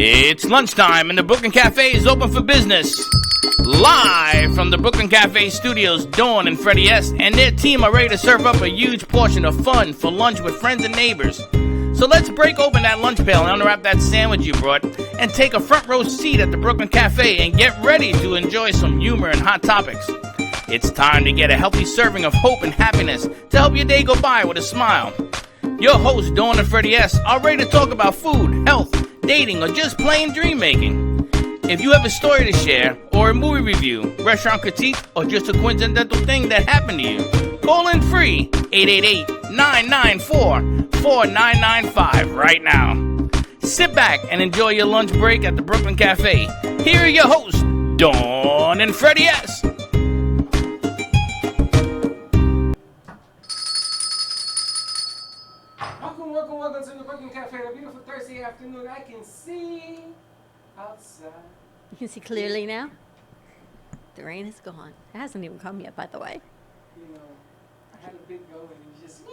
It's lunchtime and the Brooklyn Cafe is open for business. Live from the Brooklyn Cafe studios, Dawn and Freddie S. and their team are ready to serve up a huge portion of fun for lunch with friends and neighbors. So let's break open that lunch pail and unwrap that sandwich you brought and take a front row seat at the Brooklyn Cafe and get ready to enjoy some humor and hot topics. It's time to get a healthy serving of hope and happiness to help your day go by with a smile. Your hosts, Dawn and Freddie S., are ready to talk about food, health, dating, or just plain dream making. If you have a story to share, or a movie review, restaurant critique, or just a coincidental thing that happened to you, call in free 888-994-4995 right now. Sit back and enjoy your lunch break at the Brooklyn Cafe. Here are your hosts, Dawn and Freddie S. Welcome to the Brooklyn Cafe on a beautiful Thursday afternoon. I can see outside. You can see clearly now? The rain is gone. It hasn't even come yet, by the way. You know, I had a big go and it just...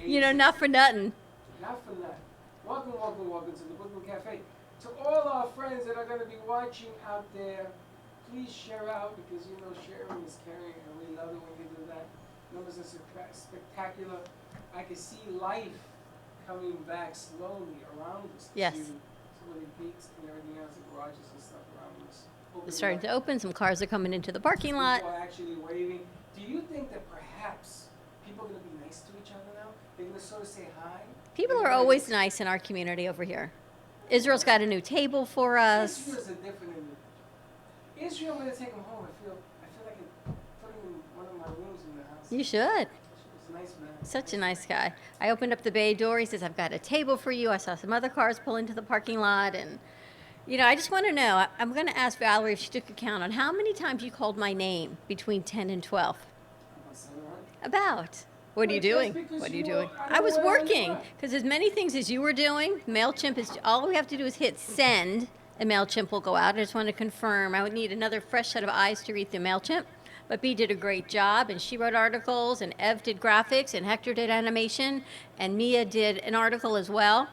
You know, not for nothing. Not for nothing. Welcome to the Brooklyn Cafe. To all our friends that are going to be watching out there, please share out because, you know, sharing is caring and we love it when you do that. Numbers are spectacular. I can see life coming back slowly around us. Yes. So many peaks and everything else, the garages and stuff around us. It's starting to open. Some cars are coming into the parking lot. People are actually waving. Do you think that perhaps people are going to be nice to each other now? They're going to sort of say hi? People are always nice in our community over here. Israel's got a new table for us. Israel's a different individual. Israel, I'm going to take him home. I feel like I put him in one of my rooms in the house. You should. He's a nice man. Such a nice guy. I opened up the bay door. He says, I've got a table for you. I saw some other cars pull into the parking lot. And, you know, I just want to know, I'm going to ask Valerie if she took a count on how many times you called my name between 10 and 12. About. What are you doing? What are you doing? I was working because as many things as you were doing, MailChimp is, all we have to do is hit send and MailChimp will go out. I just want to confirm. I would need another fresh set of eyes to read through MailChimp. But Bea did a great job, and she wrote articles, and Ev did graphics, and Hector did animation, and Mia did an article as well.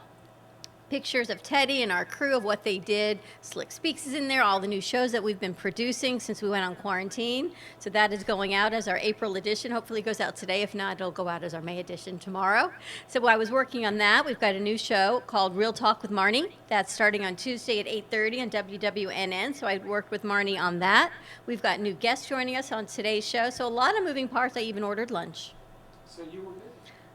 Pictures of Teddy and our crew of what they did. Slick Speaks is in there, all the new shows that we've been producing since we went on quarantine. So that is going out as our April edition. Hopefully it goes out today. If not, it'll go out as our May edition tomorrow. So while I was working on that, we've got a new show called Real Talk with Marnie. That's starting on Tuesday at 8:30 on WWNN. So I worked with Marnie on that. We've got new guests joining us on today's show. So a lot of moving parts. I even ordered lunch. So you were good?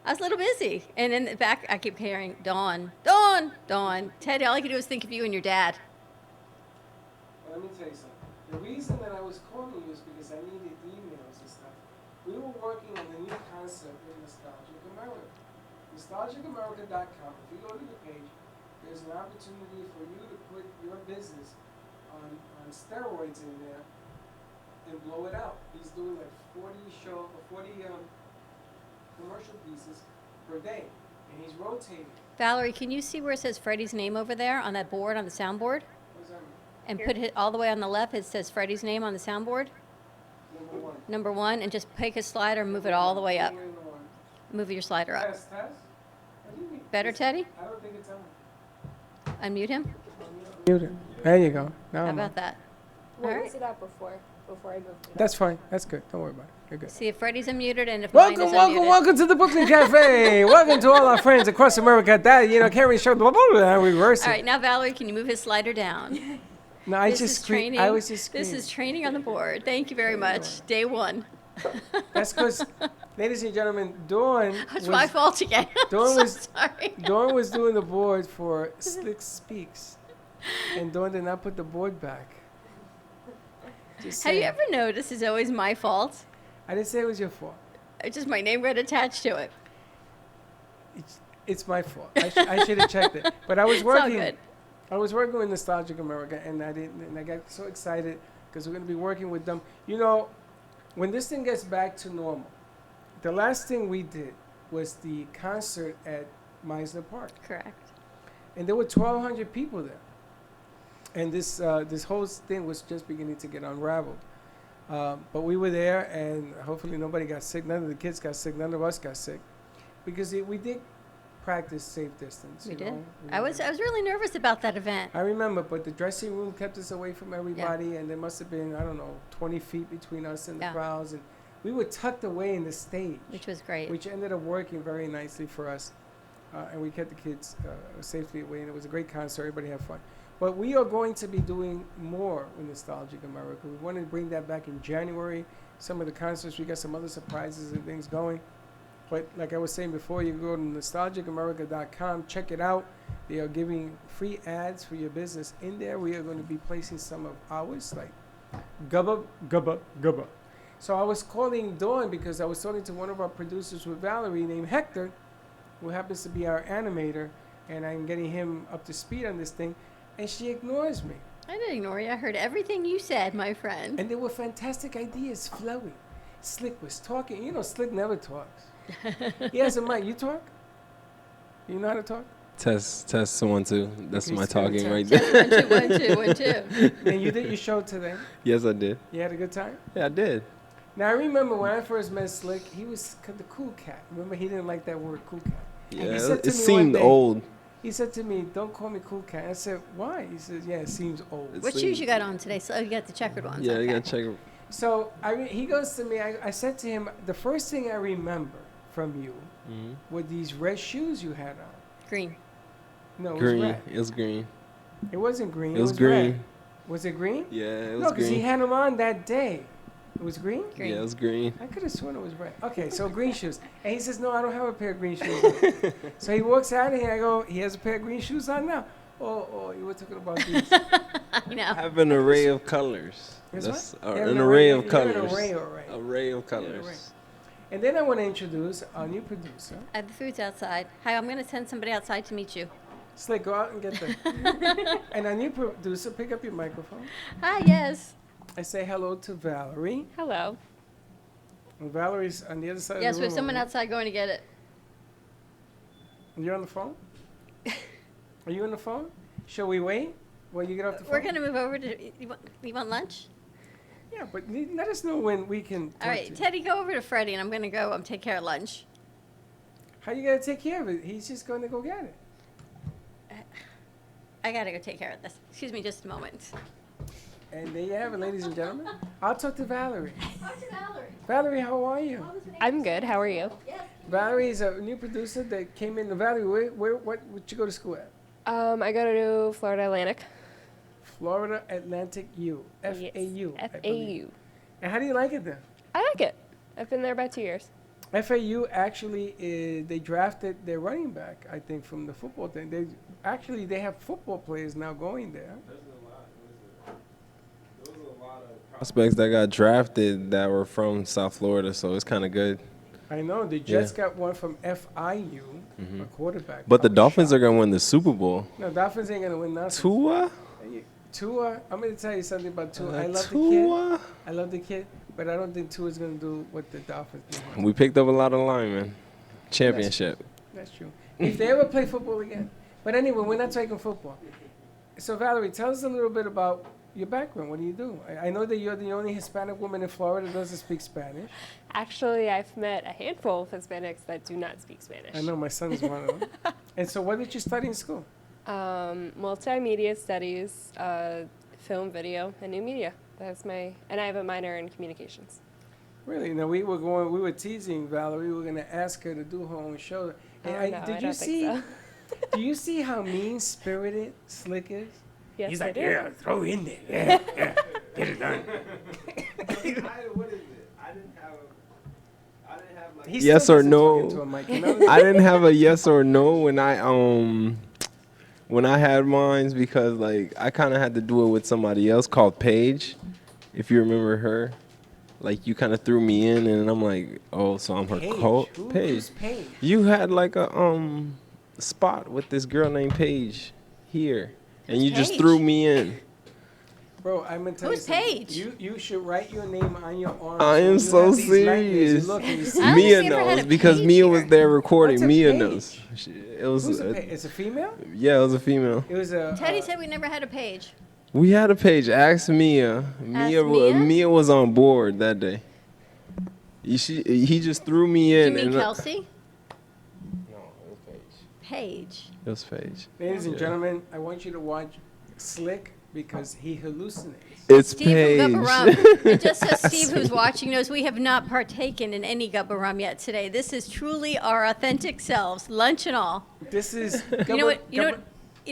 I was a little busy. And in the back, I keep hearing, Dawn. Teddy, all I could do was think of you and your dad. Well, let me tell you something. The reason that I was calling you is because I needed emails and stuff. We were working on the new concept with Nostalgic America. NostalgicAmerica.com. If you go to the page, there's an opportunity for you to put your business on steroids in there and blow it out. He's doing like 40 commercial pieces per day, and he's rotating. Valerie, can you see where it says Freddie's name over there on that board, on the soundboard? What does that mean? And put it all the way on the left. It says Freddie's name on the soundboard. Number one, and just pick a slider and move it all the way up. Move your slider up. Test. What do you mean? Better, Teddy? I don't think it's on. Unmute him. Mute it. There you go. How about that? What All right. was it at before I moved it? That's fine. That's good. Don't worry about it. You're good. See if Freddie's unmuted and if mine is unmuted. Welcome to the Brooklyn Cafe. Welcome to all our friends across America. That, you know, Carrie showed reverse it. All right, now Valerie, can you move his slider down? No, This is training. I was just screaming. This is training on the board. Thank you very much. Day one. That's because, ladies and gentlemen, Dawn It's my fault again. Dawn I'm was so sorry. Dawn was doing the board for Slick Speaks, and Dawn did not put the board back. Just Have you saying. ever noticed it's always my fault? I didn't say it was your fault. It's just my name got attached to it. It's my fault. I should have checked it. But I was It's all working. good. I was working with Nostalgic America, and I got so excited because we're going to be working with them. You know, when this thing gets back to normal, the last thing we did was the concert at Meisner Park, Correct. and there were 1,200 people there, and this whole thing was just beginning to get unraveled. But we were there, and hopefully nobody got sick. None of the kids got sick. None of us got sick, because we did practice safe distance. We you did. know? I was really nervous about that event. I remember, but the dressing room kept us away from everybody, and there must have been, I don't know, 20 feet between us and the Yeah. crowds, and we were tucked away in the stage, Which was great. which ended up working very nicely for us, and we kept the kids safely away, and it was a great concert. Everybody had fun. But we are going to be doing more with Nostalgic America. We want to bring that back in January. Some of the concerts, we got some other surprises and things going. But like I was saying before, you can go to nostalgicamerica.com, check it out. They are giving free ads for your business. In there, we are going to be placing some of ours, like Gubba, Gubba, Gubba. So I was calling Dawn because I was talking to one of our producers with Valerie named Hector, who happens to be our animator, and I'm getting him up to speed on this thing, and she ignores me. I didn't ignore you. I heard everything you said, my friend. And there were fantastic ideas flowing. Slick was talking. You know, Slick never talks. He has a mic. You talk? You know how to talk? Test 1 2. That's Okay, my it's kinda talking right tense. there. 1 2 1 2 1 2. And you did your show today. Yes, I did. You had a good time? Yeah, I did. Now, I remember when I first met Slick, he was the cool cat. Remember, he didn't like that word, cool cat. And Yeah, he said to it me one seemed day- old. He said to me, "Don't call me cool cat." I said, "Why?" He says, "Yeah, it seems old." It What seemed- shoes you got on today? So you got the checkered ones. Yeah, okay. you gotta check it. So he goes to me. I said to him, "The first thing I remember from you Mhm. were these red shoes you had on." Green. No, it was Green. red. It was green. It wasn't green. It was green. red. Was it green? Yeah, it No, was because he green. had them on that day. It was green? Green. Yeah, it was green. I could have sworn it was red. Okay, so green shoes. And he says, "No, I don't have a pair of green shoes." So he walks out of here. I go, "He has a pair of green shoes on now." Oh, you were talking about these. I know. I have an array of colors. That's That's what? an array of you have colors. An array. Array of array. colors. And then I want to introduce our new producer. The food's outside. Hi, I'm going to send somebody outside to meet you. Slick, go out and get them. And our new producer, pick up your microphone. Hi, yes. I say hello to Valerie. Hello. And Valerie's on the other side Yes, of the room. there's someone outside going to get it. You're on the phone? Are you on the phone? Shall we wait while you get off the phone? We're going to move over to. You want lunch? Yeah, but let us know when we can talk All right, to you. Teddy, go over to Freddie, and I'm going to go take care of lunch. How you gonna take care of it? He's just going to go get it. I got to go take care of this. Excuse me just a moment. And there you have it, ladies and gentlemen. I'll talk to Valerie. Talk to Valerie. Valerie, how are you? I'm good. How are you? Valerie is a new producer that came in. Valerie, what you go to school at? I go to Florida Atlantic. Florida Atlantic U. FAU. I believe. FAU. And how do you like it there? I like it. I've been there about 2 years. FAU actually they drafted their running back, I think, from the football thing. They have football players now going there. Prospects that got drafted that were from South Florida, so it's kind of good. I know they just got one from FIU, a quarterback. But the I was Dolphins shocked. are gonna win the Super Bowl. No, Dolphins ain't gonna win nothing. Tua? Tua, I'm gonna tell you something about Tua. I love the kid. Tua? I love the kid, but I don't think Tua's gonna do what the Dolphins do. We picked up a lot of linemen. Championship. That's true. If they ever play football again. But anyway, we're not talking football. So Valerie, tell us a little bit about your background. What do you do? I know that you're the only Hispanic woman in Florida that doesn't speak Spanish. Actually, I've met a handful of Hispanics that do not speak Spanish. I know my son is one of them. And so what did you study in school? Multimedia studies, film, video, and new media. And I have a minor in communications. Really? Now we were teasing Valerie. We were gonna ask her to do her own show. And Oh, no, I don't think so. Do you see how mean-spirited Slick is? Yes, He's I like, do. yeah, throw in there. Yeah, get it done. What is it? I didn't have like. He Yes still or doesn't no? talk into a mic, you know? I didn't have a yes or no when I had mine because like I kind of had to do it with somebody else called Paige, if you remember her. Like you kind of threw me in, and I'm like, oh, so I'm her coach. Who's Paige? You had like a spot with this girl named Paige here, and you just Paige? threw me in. Bro, I'm gonna tell you Who's something. Paige? You should write your name on your arm. I am when you so have these nightmares, you serious. look and you see- I don't Mia see if I had knows a because Paige Mia here. was there recording. What's a Mia Paige? knows. It was. Who's a Paige? It's a female? Yeah, it was a female. It was a. Teddy said we never had a page. We had a page. Ask Mia. Mia? Mia was on board that day. He just threw me Do you in. mean and Kelsey? No, it was Paige. Paige. It was Paige. Ladies and Yeah. gentlemen, I want you to watch Slick because he hallucinates. It's Steve Paige. from Gubba Rum. And just so Steve, who's watching, knows we have not partaken in any Gubba Rum yet today. This is truly our authentic selves, lunch and all. This is. You know what? You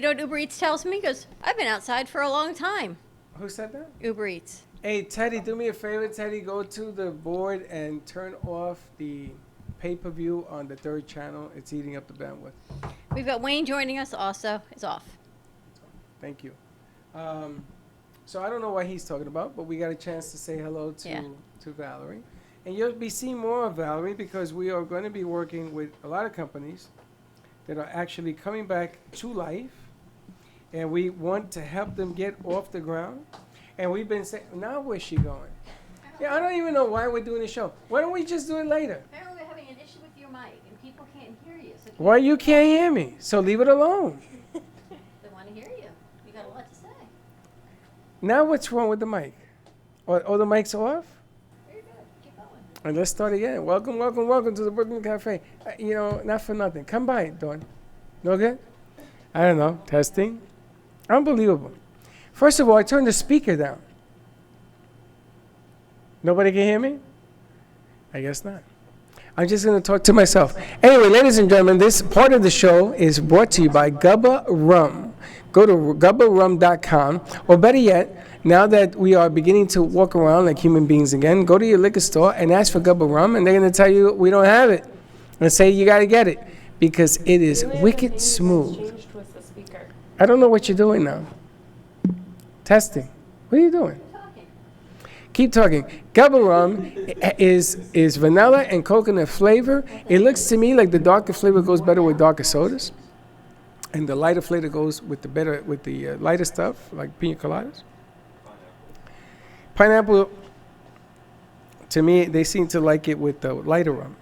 know what Uber Eats tells me? He goes, I've been outside for a long time. Who said that? Uber Eats. Hey, Teddy, do me a favor, Teddy. Go to the board and turn off the pay-per-view on the 3rd channel. It's eating up the bandwidth. We've got Wayne joining us also. It's off. Thank you. So I don't know what he's talking about, but we got a chance to say hello to Valerie. And you'll be seeing more of Valerie because we are going to be working with a lot of companies that are actually coming back to life. And we want to help them get off the ground. And we've been saying, now where's she going? Yeah, I don't even know why we're doing the show. Why don't we just do it later? Apparently we're having an issue with your mic and people can't hear you. So Why you can't hear me? So leave it alone. they want to hear you. You got a lot to say. Now what's wrong with the mic? Oh, the mic's off? Very good. Keep going. And let's start again. Welcome to the Brooklyn Cafe. Not for nothing. Come by, Dawn. No good? I don't know. Testing. Unbelievable. First of all, I turned the speaker down. Nobody can hear me? I guess not. I'm just going to talk to myself. Anyway, ladies and gentlemen, this part of the show is brought to you by Gubba Rum. Go to gubbarum.com, or better yet, now that we are beginning to walk around like human beings again, go to your liquor store and ask for Gubba Rum, and they're going to tell you we don't have it. And say you got to get it because it is wicked smooth. Changed with the speaker. I don't know what you're doing now. Testing. What are you doing? Keep talking. Gubba Rum is vanilla and coconut flavor. It looks to me like the darker flavor goes better with darker sodas, and the lighter flavor goes with the lighter stuff like pina coladas. Pineapple. To me, they seem to like it with the lighter rum.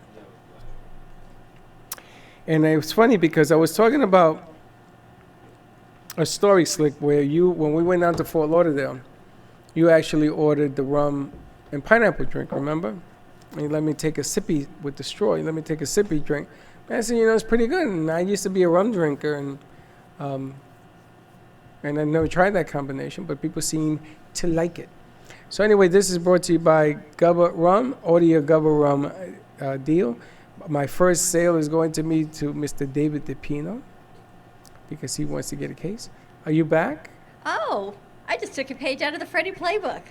And it was funny because I was talking about a story, Slick, where when we went down to Fort Lauderdale, you actually ordered the rum and pineapple drink, remember? And you let me take a sippy with the straw. You let me take a sippy drink. And I said, it's pretty good. And I used to be a rum drinker, and I never tried that combination, but people seem to like it. So anyway, this is brought to you by Gubba Rum. Order your Gubba Rum deal. My first sale is going to me to Mr. David DePino because he wants to get a case. Are you back? Oh, I just took a page out of the Freddie playbook.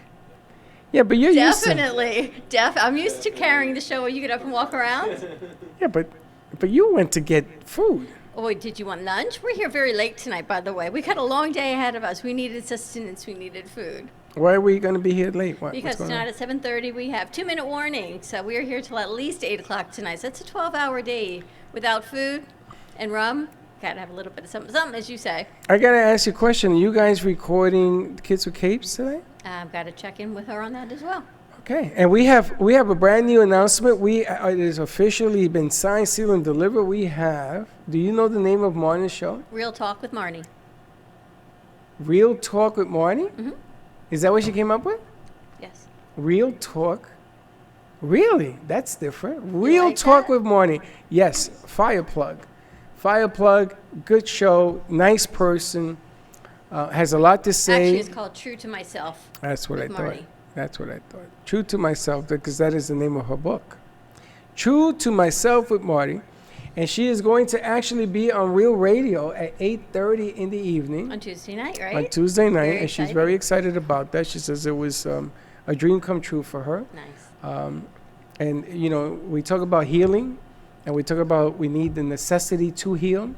Yeah, but you're used to Definitely. I'm used to carrying the show where you get up and walk around. Yeah, but you went to get food. Oh, did you want lunch? We're here very late tonight, by the way. We got a long day ahead of us. We needed sustenance. We needed food. Why are we going to be here late? Because tonight at 7:30 we have 2-minute warning. So we are here till at least 8 o'clock tonight. So it's a 12-hour day without food and rum. Got to have a little bit of something, as you say. I got to ask you a question. Are you guys recording Kids with Capes today? I've got to check in with her on that as well. Okay. And we have a brand new announcement. It has officially been signed, sealed, and delivered. We have, do you know the name of Marnie's show? Real Talk with Marnie. Real Talk with Marnie? Mm-hmm. Is that what she came up with? Yes. Real Talk. Really? That's different. Real like Talk that? with Marnie. Yes. Fireplug. Fireplug, good show, nice person, has a lot to say. Actually, it's called True to Myself. That's what I with thought. Marnie. That's what I thought. True to Myself, because that is the name of her book. True to Myself with Marty. And she is going to actually be on Real Radio at 8:30 in the evening. On Tuesday night, right? On Tuesday night. Very And she's exciting. very excited about that. She says it was a dream come true for her. Nice. And, we talk about healing. And we talk about we need the necessity to heal.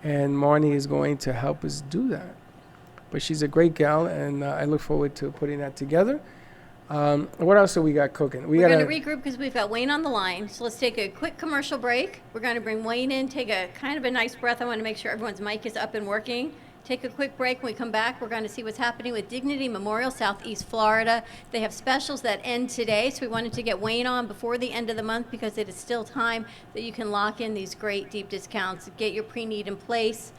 And Marnie is going to help us do that. But she's a great gal, and I look forward to putting that together. What else do we got cooking? We're going to regroup because we've got Wayne on the line. So let's take a quick commercial break. We're going to bring Wayne in, take a kind of a nice breath. I want to make sure everyone's mic is up and working. Take a quick break. When we come back, we're going to see what's happening with Dignity Memorial, Southeast Florida. They have specials that end today, so we wanted to get Wayne on before the end of the month because it is still time that you can lock in these great deep discounts, get your pre-need in place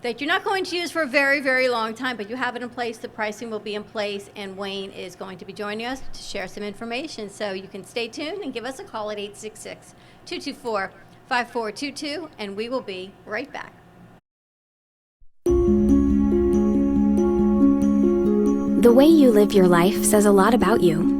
that you're not going to use for a very, very long time, but you have it in place. The pricing will be in place, and Wayne is going to be joining us to share some information. So you can stay tuned and give us a call at 866-224 5422, and we will be right back. The way you live your life says a lot about you.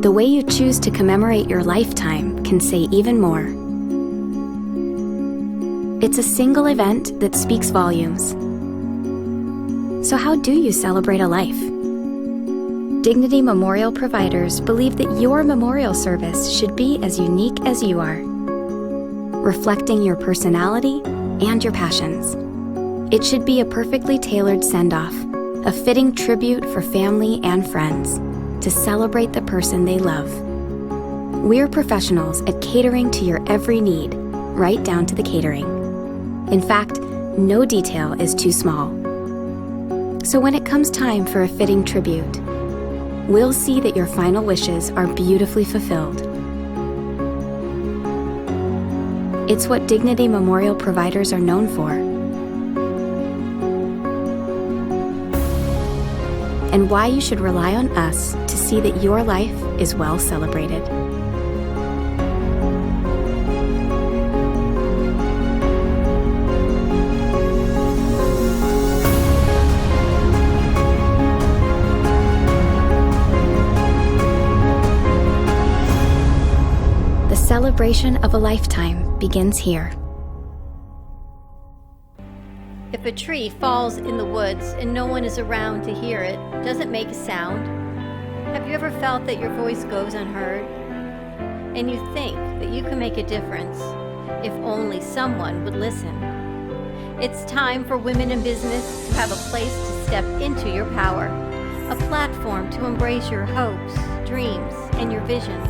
The way you choose to commemorate your lifetime can say even more. It's a single event that speaks volumes. So how do you celebrate a life? Dignity Memorial providers believe that your memorial service should be as unique as you are, reflecting your personality and your passions. It should be a perfectly tailored send-off, a fitting tribute for family and friends to celebrate the person they love. We're professionals at catering to your every need, right down to the catering. In fact, no detail is too small. So when it comes time for a fitting tribute, we'll see that your final wishes are beautifully fulfilled. It's what Dignity Memorial providers are known for. And why you should rely on us to see that your life is well celebrated. The celebration of a lifetime begins here. If a tree falls in the woods and no one is around to hear it, does it make a sound? Have you ever felt that your voice goes unheard? And you think that you can make a difference if only someone would listen. It's time for women in business to have a place to step into your power, a platform to embrace your hopes, dreams, and your visions,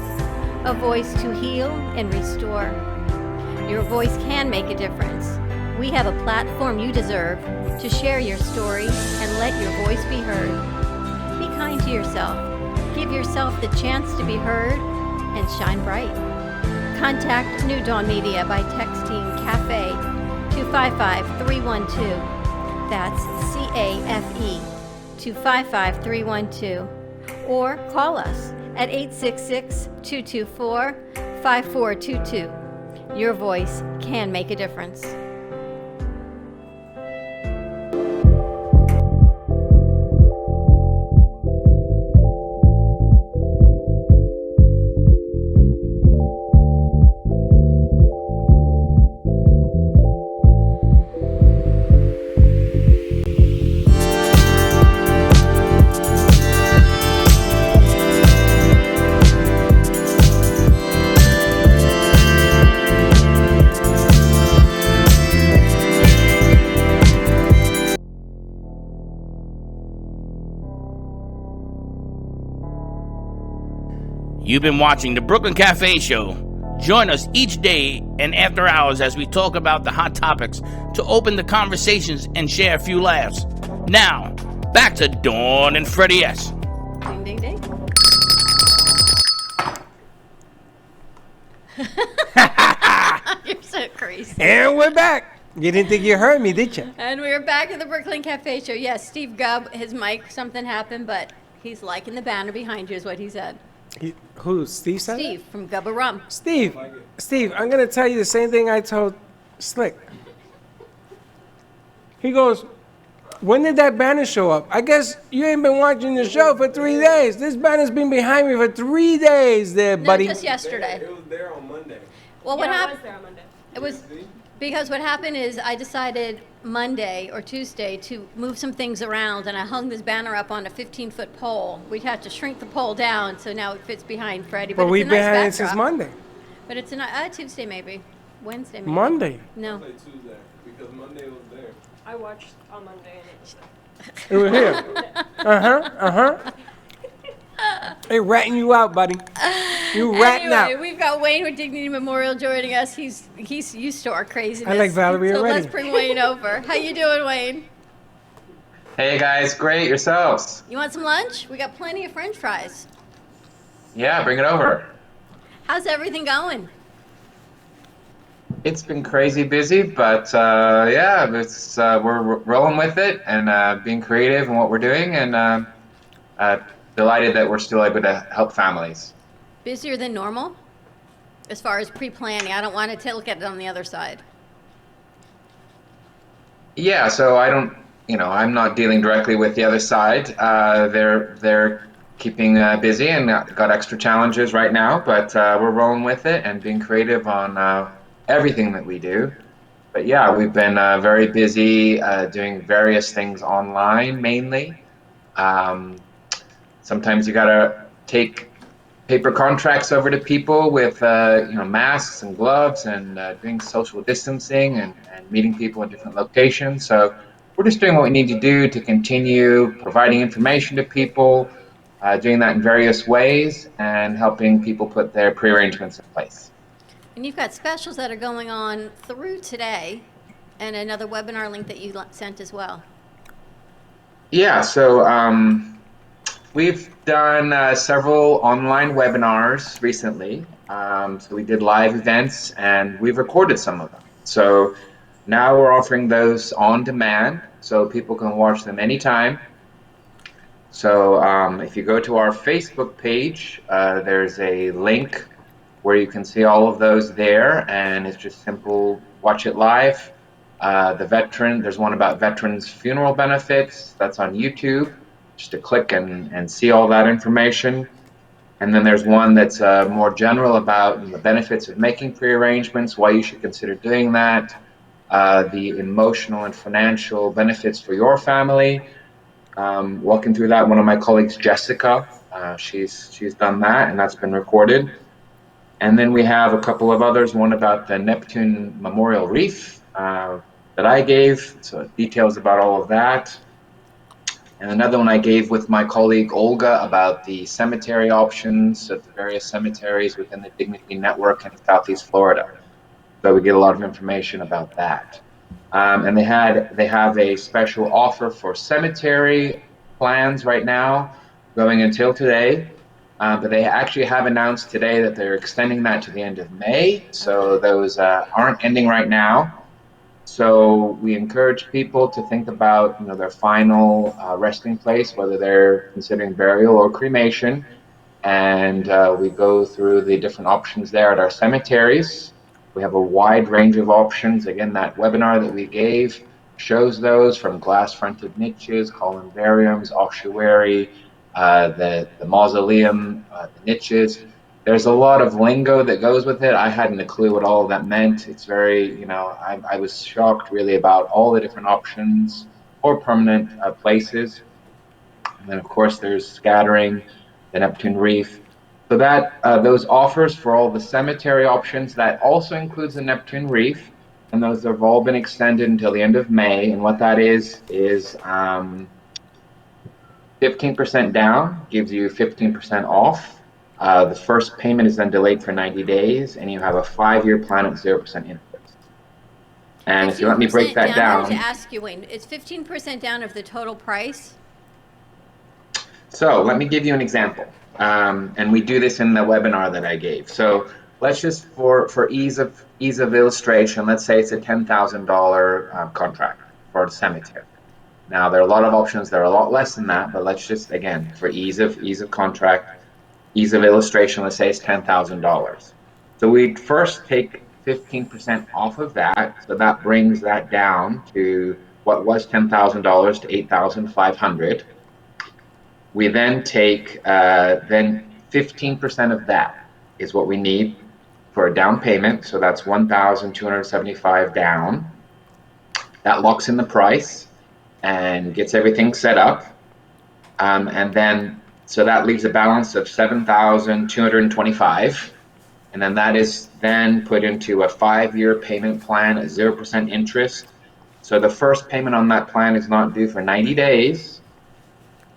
a voice to heal and restore. Your voice can make a difference. We have a platform you deserve to share your story and let your voice be heard. Be kind to yourself. Give yourself the chance to be heard and shine bright. Contact New Dawn Media by texting CAFE to 55312. That's CAFE to 55312. Or call us at 866-224-5422. Your voice can make a difference. You've been watching the Brooklyn Cafe Show. Join us each day and after hours as we talk about the hot topics to open the conversations and share a few laughs. Now, back to Dawn and Freddie S. Ding, ding, ding. You're so crazy. And we're back. You didn't think you heard me, did you? And we're back at the Brooklyn Cafe Show. Yes, Steve Gubb, his mic, something happened, but he's liking the banner behind you is what he said. Who? Steve said Steve from Gubba Rum. Steve, I'm going to tell you the same thing I told Slick. He goes, when did that banner show up? I guess you ain't been watching the show for 3 days. This banner's been behind me for 3 days there, buddy. No, just yesterday. It was there on Monday. Well, what I happened? was there on Monday. It was because what happened is I decided Monday or Tuesday to move some things around, and I hung this banner up on a 15-foot pole. We had to shrink the pole down, so now it fits behind Freddie. But it's we've a been nice having it since backdrop. Monday. But it's a Tuesday maybe, Wednesday maybe. Monday. No. Tuesday, because Monday was there. I watched on Monday and it was there. It was here. They ratting you out, buddy. You ratting Anyway, out. we've got Wayne with Dignity Memorial joining us. He's used to our craziness. I like Valerie so already. let's bring Wayne over. How you doing, Wayne? Hey guys, great. Yourselves? You want some lunch? We got plenty of French fries. Yeah, bring it over. How's everything going? It's been crazy busy, but yeah, we're rolling with it and being creative in what we're doing and delighted that we're still able to help families. Busier than normal? As far as pre-planning, I don't want to look at it on the other side. Yeah, so I'm not dealing directly with the other side. They're keeping busy and got extra challenges right now, but we're rolling with it and being creative on everything that we do. But yeah, we've been very busy doing various things online mainly. Sometimes you gotta take paper contracts over to people with masks and gloves and doing social distancing and meeting people in different locations. So we're just doing what we need to do to continue providing information to people, doing that in various ways, and helping people put their pre-arrangements in place. And you've got specials that are going on through today, and another webinar link that you sent as well. Yeah, so we've done several online webinars recently. So we did live events and we've recorded some of them. So now we're offering those on demand so people can watch them anytime. So if you go to our Facebook page, there's a link where you can see all of those there, and it's just simple, watch it live. There's one about veterans funeral benefits, that's on YouTube, just to click and see all that information. And then there's one that's more general about the benefits of making pre-arrangements, why you should consider doing that, the emotional and financial benefits for your family. Walking through that, one of my colleagues, Jessica, she's done that, and that's been recorded. And then we have a couple of others, one about the Neptune Memorial Reef that I gave, so details about all of that. And another one I gave with my colleague Olga about the cemetery options at the various cemeteries within the Dignity Network in Southeast Florida. So we get a lot of information about that. And they have a special offer for cemetery plans right now, going until today. But they actually have announced today that they're extending that to the end of May. So those aren't ending right now. So we encourage people to think about their final resting place, whether they're considering burial or cremation. And we go through the different options there at our cemeteries. We have a wide range of options. Again, that webinar that we gave shows those, from glass-fronted niches, columbariums, ossuary, the mausoleum, the niches. There's a lot of lingo that goes with it. I hadn't a clue what all of that meant. It's very, I was shocked really about all the different options for permanent places. And then of course there's scattering, the Neptune Reef. So that those offers for all the cemetery options, that also includes the Neptune Reef, and those have all been extended until the end of May. And what that is 15% down gives you 15% off. The first payment is then delayed for 90 days, and you have a 5-year plan at 0% interest. And if you let me break that down. I wanted to ask you, Wayne, it's 15% down of the total price? So let me give you an example. And we do this in the webinar that I gave. So let's just, for ease of illustration, let's say it's a $10,000 contract for a cemetery. Now there are a lot of options that are a lot less than that, but let's just, again, for ease of contract, ease of illustration, let's say it's $10,000. So we'd first take 15% off of that, so that brings that down to what was $10,000 to $8,500. We then take then 15% of that is what we need for a down payment, so that's $1,275 down. That locks in the price and gets everything set up, and then so that leaves a balance of $7,225, and then that is then put into a 5-year payment plan at 0% interest. So the first payment on that plan is not due for 90 days,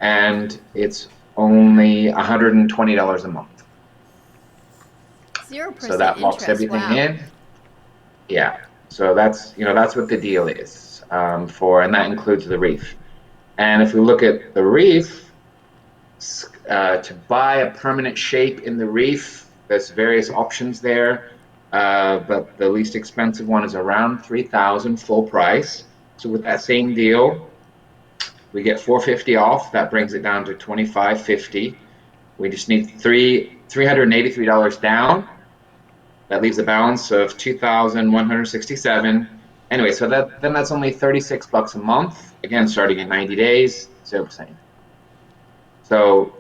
and it's only $120 a month. 0% so that locks interest, everything wow. in. Yeah, so that's that's what the deal is and that includes the reef. And if we look at the reef, to buy a permanent shape in the reef, there's various options there, but the least expensive one is around $3,000 full price. So with that same deal, We get $450 off. That brings it down to $2,550. We just need $383 down. That leaves a balance of $2,167. Anyway, so that's only $36 a month. Again, starting in 90 days, 0%. So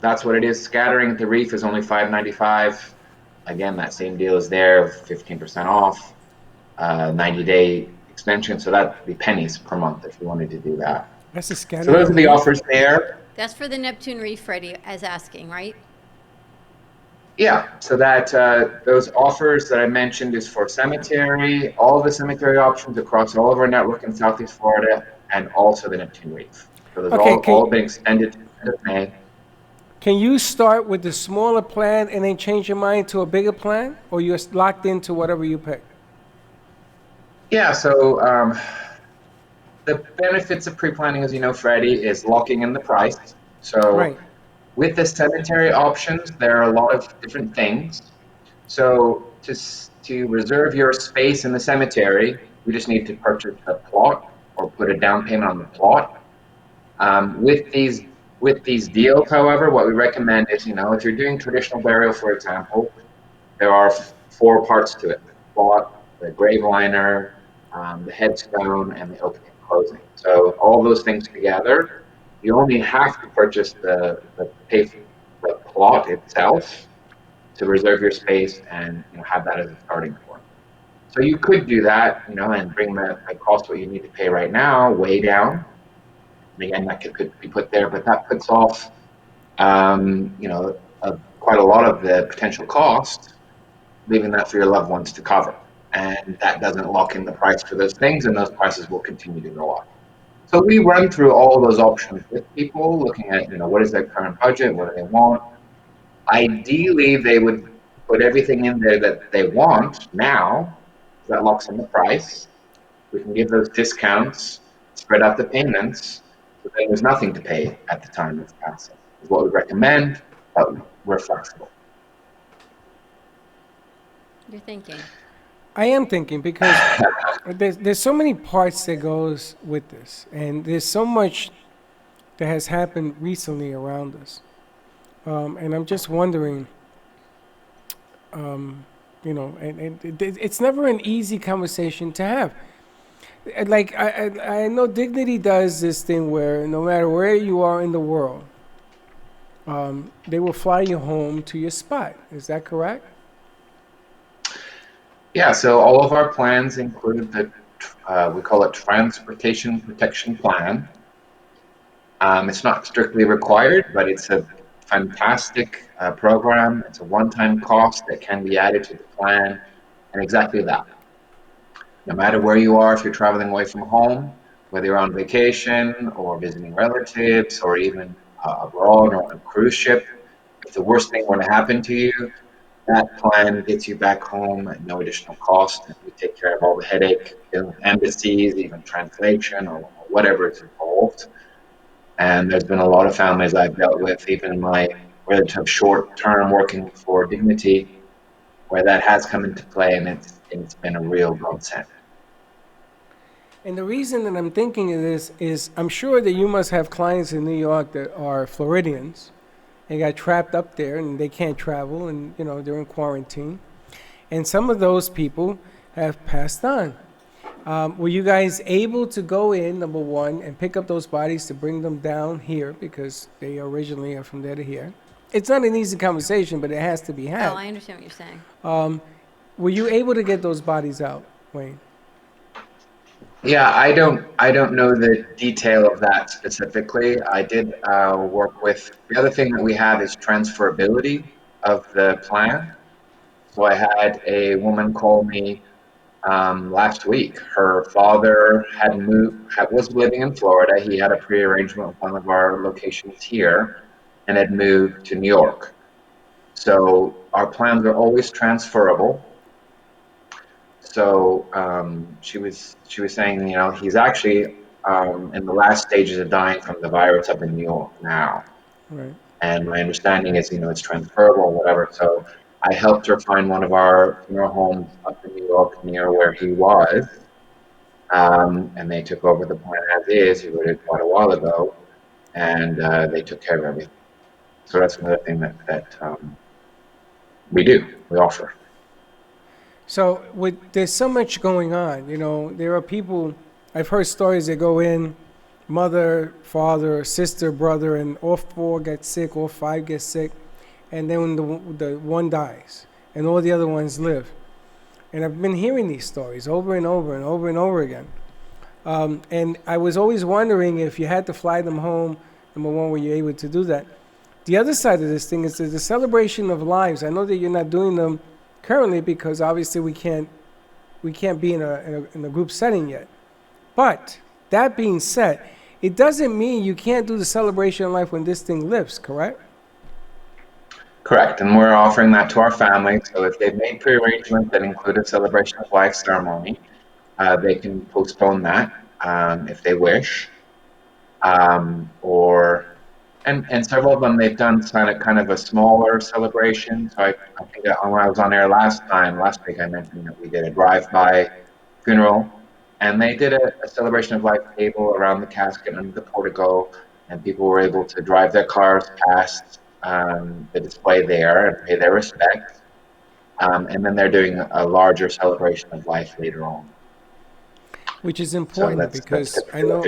that's what it is. Scattering at the reef is only $595. Again, that same deal is there, 15% off, 90-day extension. So that'd be pennies per month if you wanted to do that. That's a scatter. So those are the offers there. That's for the Neptune Reef, Freddie is asking, right? Yeah, so that those offers that I mentioned is for cemetery, all the cemetery options across all of our network in Southeast Florida, and also the Neptune Reef. So those all been extended to the end of May. Can you start with the smaller plan and then change your mind to a bigger plan, or you're locked into whatever you pick? Yeah, so the benefits of pre-planning, as you know, Freddie, is locking in the price. So Right. with the cemetery options, there are a lot of different things. So to reserve your space in the cemetery, we just need to purchase a plot or put a down payment on the plot. With these deals, however, what we recommend is, if you're doing traditional burial, for example, there are 4 parts to it: the plot, the grave liner, the headstone, and the opening and closing. So all those things together, you only have to purchase the plot itself to reserve your space and have that as a starting point. So you could do that, and bring the cost what you need to pay right now way down. And again, that could be put there, but that puts off, quite a lot of the potential cost, leaving that for your loved ones to cover. And that doesn't lock in the price for those things, and those prices will continue to go up. So we run through all those options with people, looking at, what is their current budget, what do they want. Ideally, they would put everything in there that they want now, so that locks in the price. We can give those discounts, spread out the payments, so then there's nothing to pay at the time of passing. Is what we recommend, but we're flexible. You're thinking. I am thinking, because there's so many parts that goes with this, and there's so much that has happened recently around us, and I'm just wondering, and it's never an easy conversation to have. Like I know Dignity does this thing where no matter where you are in the world, they will fly you home to your spot. Is that correct? Yeah, so all of our plans include we call it Transportation Protection Plan. It's not strictly required, but it's a fantastic program. It's a one-time cost that can be added to the plan, and exactly that. No matter where you are, if you're traveling away from home, whether you're on vacation or visiting relatives or even abroad or on a cruise ship, if the worst thing were to happen to you, that plan gets you back home at no additional cost, and we take care of all the headache, embassies, even translation or whatever is involved. And there's been a lot of families I've dealt with, even in my relative short term working for Dignity, where that has come into play, and it's been a real godsend. And the reason that I'm thinking of this is I'm sure that you must have clients in New York that are Floridians and got trapped up there and they can't travel, and they're in quarantine. And some of those people have passed on. Were you guys able to go in, number one, and pick up those bodies to bring them down here, because they originally are from there to here? It's not an easy conversation, but it has to be had. Oh, I understand what you're saying. Were you able to get those bodies out, Wayne? Yeah, I don't know the detail of that specifically. I did work with, the other thing that we have is transferability of the plan. So I had a woman call me last week. Her father was living in Florida. He had a pre-arrangement with one of our locations here and had moved to New York. So our plans are always transferable. So she was saying, he's actually in the last stages of dying from the virus up in New York now. Right. And my understanding is, it's transferable or whatever. So I helped her find one of our funeral homes up in New York near where he was. and they took over the plant as is. We wrote it quite a while ago, and they took care of everything. So that's another thing that we do. We offer. So there's so much going on. You know, there are people. I've heard stories that go in, mother, father, sister, brother, and all 4 get sick, all 5 get sick, and then the one dies, and all the other ones live. And I've been hearing these stories over and over and over and over again. And I was always wondering if you had to fly them home, number one, were you able to do that? The other side of this thing is the celebration of lives. I know that you're not doing them currently because obviously we can't be in a group setting yet. But that being said, it doesn't mean you can't do the celebration of life when this thing lifts, correct? Correct, and we're offering that to our families. So if they've made pre-arrangements that include a celebration of life ceremony, they can postpone that if they wish. And several of them, they've done kind of a smaller celebration. So I think that when I was on air last week, I mentioned that we did a drive-by funeral. And they did a celebration of life table around the casket under the portico, and people were able to drive their cars past the display there and pay their respects. And then they're doing a larger celebration of life later on. Which is important because I know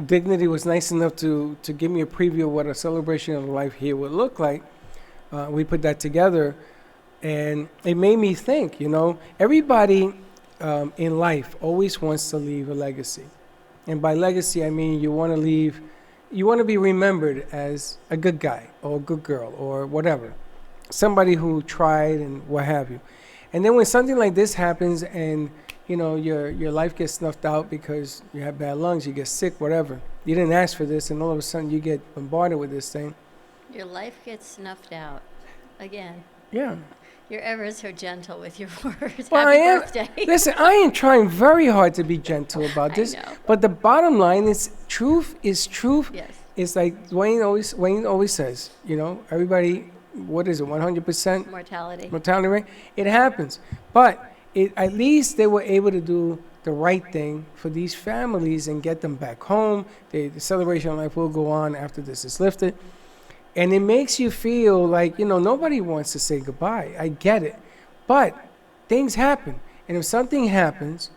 Dignity was nice enough to give me a preview of what a celebration of life here would look like. We put that together, and it made me think, you know, everybody in life always wants to leave a legacy. And by legacy, I mean you want to be remembered as a good guy or a good girl or whatever, somebody who tried and what have you. And then when something like this happens and, you know, your life gets snuffed out because you have bad lungs, you get sick, whatever. You didn't ask for this, and all of a sudden you get bombarded with this thing. Your life gets snuffed out again. Yeah. You're ever so gentle with your words. Well, Happy birthday. Listen, I am trying very hard to be gentle about this. I know. But the bottom line is truth is truth. Yes. It's like Wayne always says, you know, everybody, what is it, 100% Mortality. rate? It happens. But at least they were able to do the right thing for these families and get them back home. The celebration of life will go on after this is lifted. And it makes you feel like, you know, nobody wants to say goodbye. I get it. But things happen. And if something happens,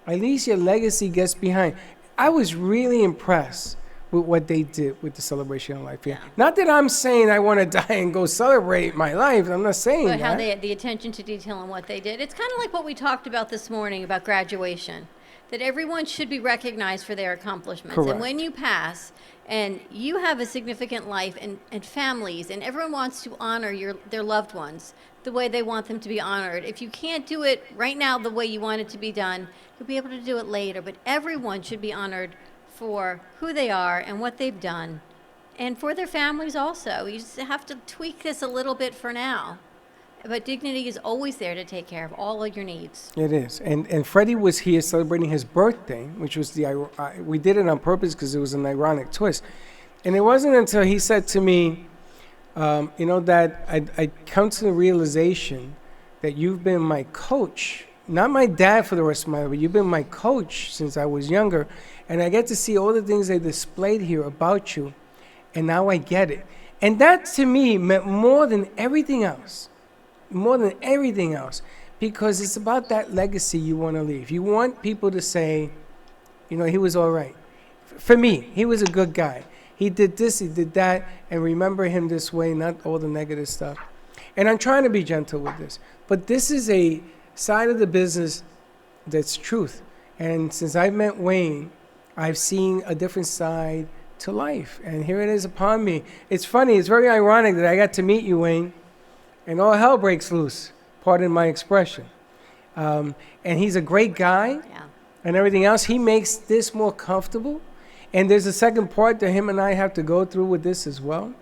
at least your legacy gets behind. I was really impressed with what they did with the celebration of life here. Not that I'm saying I want to die and go celebrate my life. I'm not saying But that. how they had the attention to detail and what they did. It's kind of like what we talked about this morning about graduation, that everyone should be recognized for their accomplishments. Correct. And when you pass and you have a significant life and families, and everyone wants to honor their loved ones the way they want them to be honored. If you can't do it right now the way you want it to be done, you'll be able to do it later. But everyone should be honored for who they are and what they've done, and for their families also. You just have to tweak this a little bit for now. But Dignity is always there to take care of all of your needs. It is. And Freddie was here celebrating his birthday, which was we did it on purpose because it was an ironic twist. And it wasn't until he said to me, you know, that I come to the realization that you've been my coach, not my dad for the rest of my life, but you've been my coach since I was younger. And I get to see all the things they displayed here about you. And now I get it. And that to me meant more than everything else. More than everything else, because it's about that legacy you want to leave. You want people to say, you know, he was all right. For me, he was a good guy. He did this, he did that, and remember him this way, not all the negative stuff. And I'm trying to be gentle with this, but this is a side of the business that's truth. And since I've met Wayne, I've seen a different side to life, and here it is upon me. It's funny, it's very ironic that I got to meet you, Wayne, and all hell breaks loose, pardon my expression. And he's a great guy, and everything else. He makes this more comfortable. And there's a second part that him and I have to go through with this as well.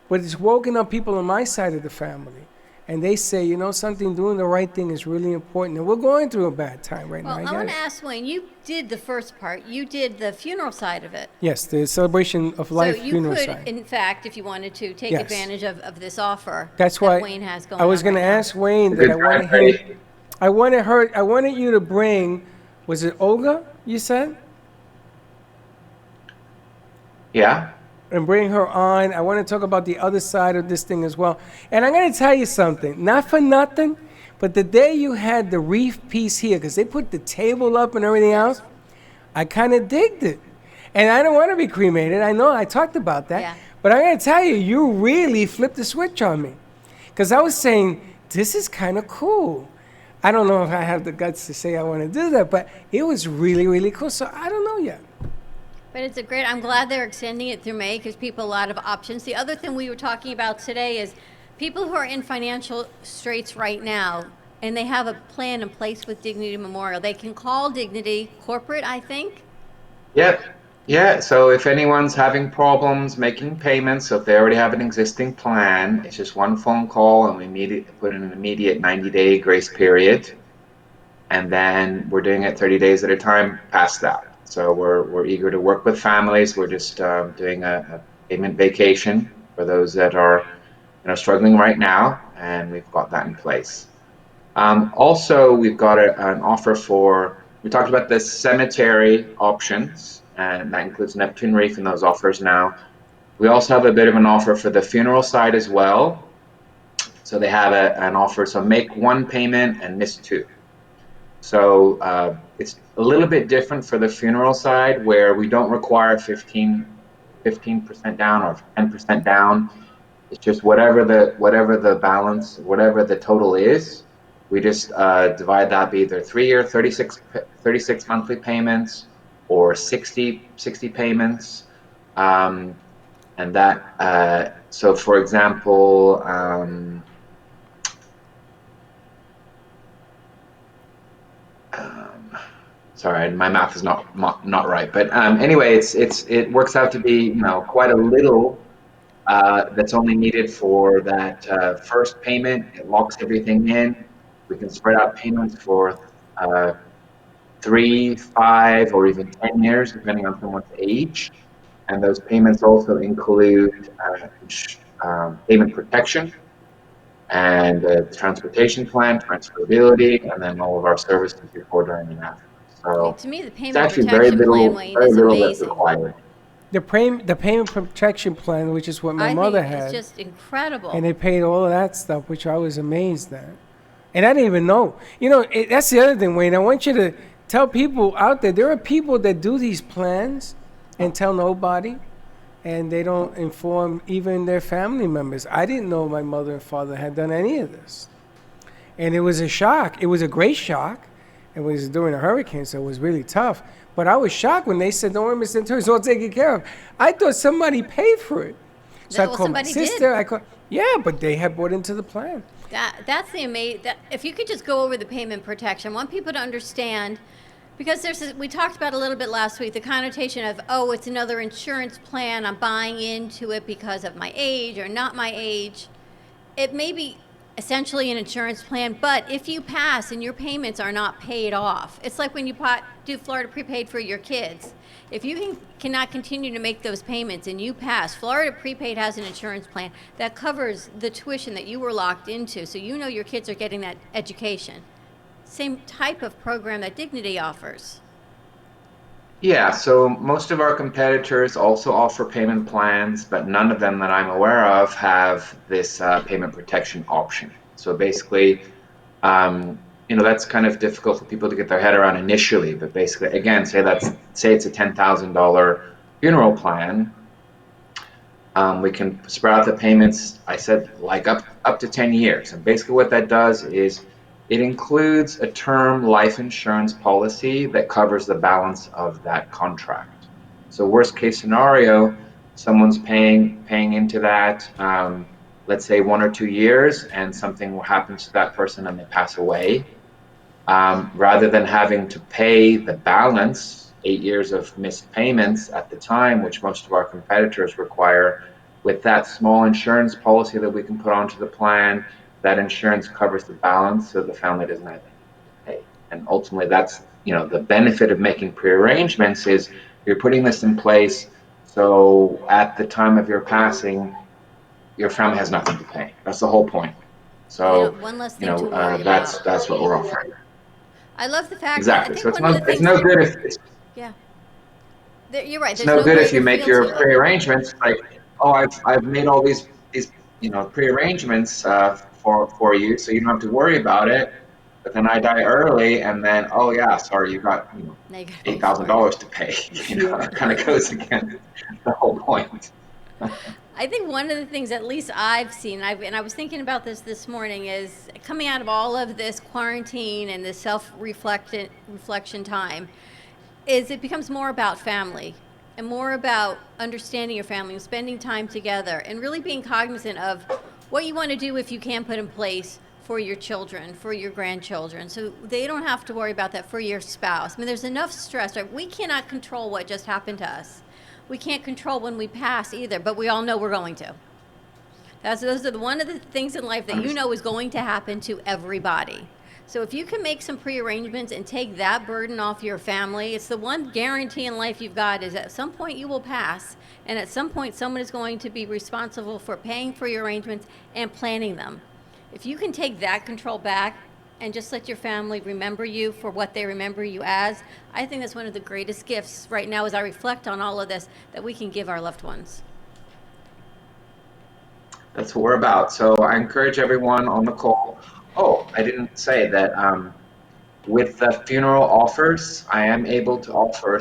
But it's woken up people on my side of the family. And they say, you know, something, doing the right thing is really important. And we're going through a bad time right now. Well, I want to ask Wayne, you did the first part. You did the funeral side of it. Yes, the celebration of life funeral side. So you could, in fact, if you wanted to, take Yes. advantage of this offer That's that why Wayne has going on. I was going to right now. ask Wayne that I wanted you to bring Was it Olga, you said? Yeah. And bring her on. I want to talk about the other side of this thing as well. And I'm going to tell you something, not for nothing, but the day you had the reef piece here, because they put the table up and everything else, I kind of digged it. And I don't want to be cremated. I know I talked about that. Yeah. But I'm going to tell you, you really flipped the switch on me. Because I was saying, this is kind of cool. I don't know if I have the guts to say I want to do that, but it was really, really cool. So I don't know yet. But it's a great, I'm glad they're extending it through May because people have a lot of options. The other thing we were talking about today is people who are in financial straits right now and they have a plan in place with Dignity Memorial. They can call Dignity Corporate, I think. Yep. Yeah, so if anyone's having problems making payments, so if they already have an existing plan, it's just one phone call and we put in an immediate 90-day grace period. And then we're doing it 30 days at a time past that. So we're eager to work with families. We're just doing a payment vacation for those that are struggling right now, and we've got that in place. Also, we've got an offer we talked about the cemetery options, and that includes Neptune Reef and those offers now. We also have a bit of an offer for the funeral side as well. So they have an offer, so make one payment and miss two. So it's a little bit different for the funeral side where we don't require 15% down or 10% down. It's just whatever the balance, whatever the total is, we just divide that by either 3-year, 36 monthly payments or 60 payments. And that, so for example, sorry, my math is not right, but anyway, it works out to be quite a little that's only needed for that first payment. It locks everything in. We can spread out payments for 3, 5, or even 10 years, depending on someone's age. And those payments also include payment protection and transportation plan, transferability, and then all of our services before, during, and after. So To me, the it's payment actually very protection little, plan, Wayne, very is little that's amazing. required. The payment protection plan, which is what my I mother think had, it's just incredible. and they paid all of that stuff, which I was amazed at. And I didn't even know. That's the other thing, Wayne. I want you to tell people out there are people that do these plans and tell nobody, and they don't inform even their family members. I didn't know my mother and father had done any of this. And it was a shock. It was a great shock. It was during a hurricane, so it was really tough. But I was shocked when they said, "Don't worry, Mr. Antonio, it's all taken care of." I thought somebody paid for it. So I Well, called my somebody sister. did. Yeah, but they had bought into the plan. That's the amazing. If you could just go over the payment protection, I want people to understand, because we talked about a little bit last week, the connotation of, oh, it's another insurance plan. I'm buying into it because of my age or not my age. It may be essentially an insurance plan, but if you pass and your payments are not paid off, it's like when you do Florida Prepaid for your kids. If you cannot continue to make those payments and you pass, Florida Prepaid has an insurance plan that covers the tuition that you were locked into, so you know your kids are getting that education. Same type of program that Dignity offers. Yeah, so most of our competitors also offer payment plans, but none of them that I'm aware of have this payment protection option. So basically, that's kind of difficult for people to get their head around initially. But basically, again, say it's a $10,000 funeral plan. We can spread out the payments. I said like up to 10 years, and basically what that does is it includes a term life insurance policy that covers the balance of that contract. So worst case scenario, someone's paying into that, let's say 1 or 2 years, and something happens to that person and they pass away. Rather than having to pay the balance, 8 years of missed payments at the time, which most of our competitors require, with that small insurance policy that we can put onto the plan, that insurance covers the balance so the family doesn't have anything to pay. And ultimately that's, the benefit of making pre-arrangements is you're putting this in place so at the time of your passing, your family has nothing to pay. That's the whole point. So, One less thing to worry that's about. what we're offering. I love the fact Exactly. that I So think it's one of not the things it's no good if it's yeah, you're right. it's There's no good if greater you make your fealty. prearrangements like, oh, I've made all these prearrangements for you, so you don't have to worry about it. But then I die early, and then oh yeah, sorry, you got Now you gotta pay for it. $8,000 to pay. It kind of goes against the whole point. I think one of the things, at least I've seen, and I was thinking about this morning, is coming out of all of this quarantine and this reflection time, is it becomes more about family and more about understanding your family and spending time together and really being cognizant of what you want to do if you can put in place for your children, for your grandchildren, so they don't have to worry about that, for your spouse. I mean, there's enough stress, right? We cannot control what just happened to us. We can't control when we pass either, but we all know we're going to. Those are one of the things in life that you know is going to happen to everybody. So if you can make some prearrangements and take that burden off your family, it's the one guarantee in life you've got is at some point you will pass, and at some point someone is going to be responsible for paying for your arrangements and planning them. If you can take that control back and just let your family remember you for what they remember you as, I think that's one of the greatest gifts right now as I reflect on all of this that we can give our loved ones. That's what we're about. So I encourage everyone on the call. Oh, I didn't say that with the funeral offers, I am able to offer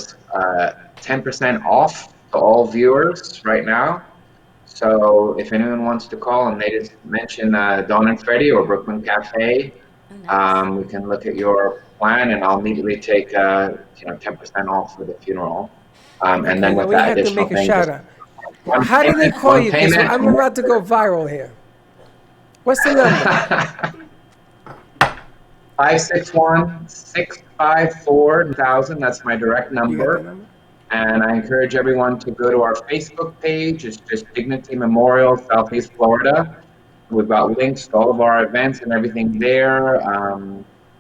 10% off to all viewers right now. So if anyone wants to call and they just mention Dawn and Freddie or Brooklyn Cafe, we can look at your plan, and I'll immediately take 10% off for the funeral. And then with we that have to additional make a thing, shout out. How do they call you? 'Cause I'm about to go viral here. What's the number? 561-654-1000. That's my direct You got that number. number? And I encourage everyone to go to our Facebook page. It's just Dignity Memorial, Southeast Florida. We've got links to all of our events and everything there.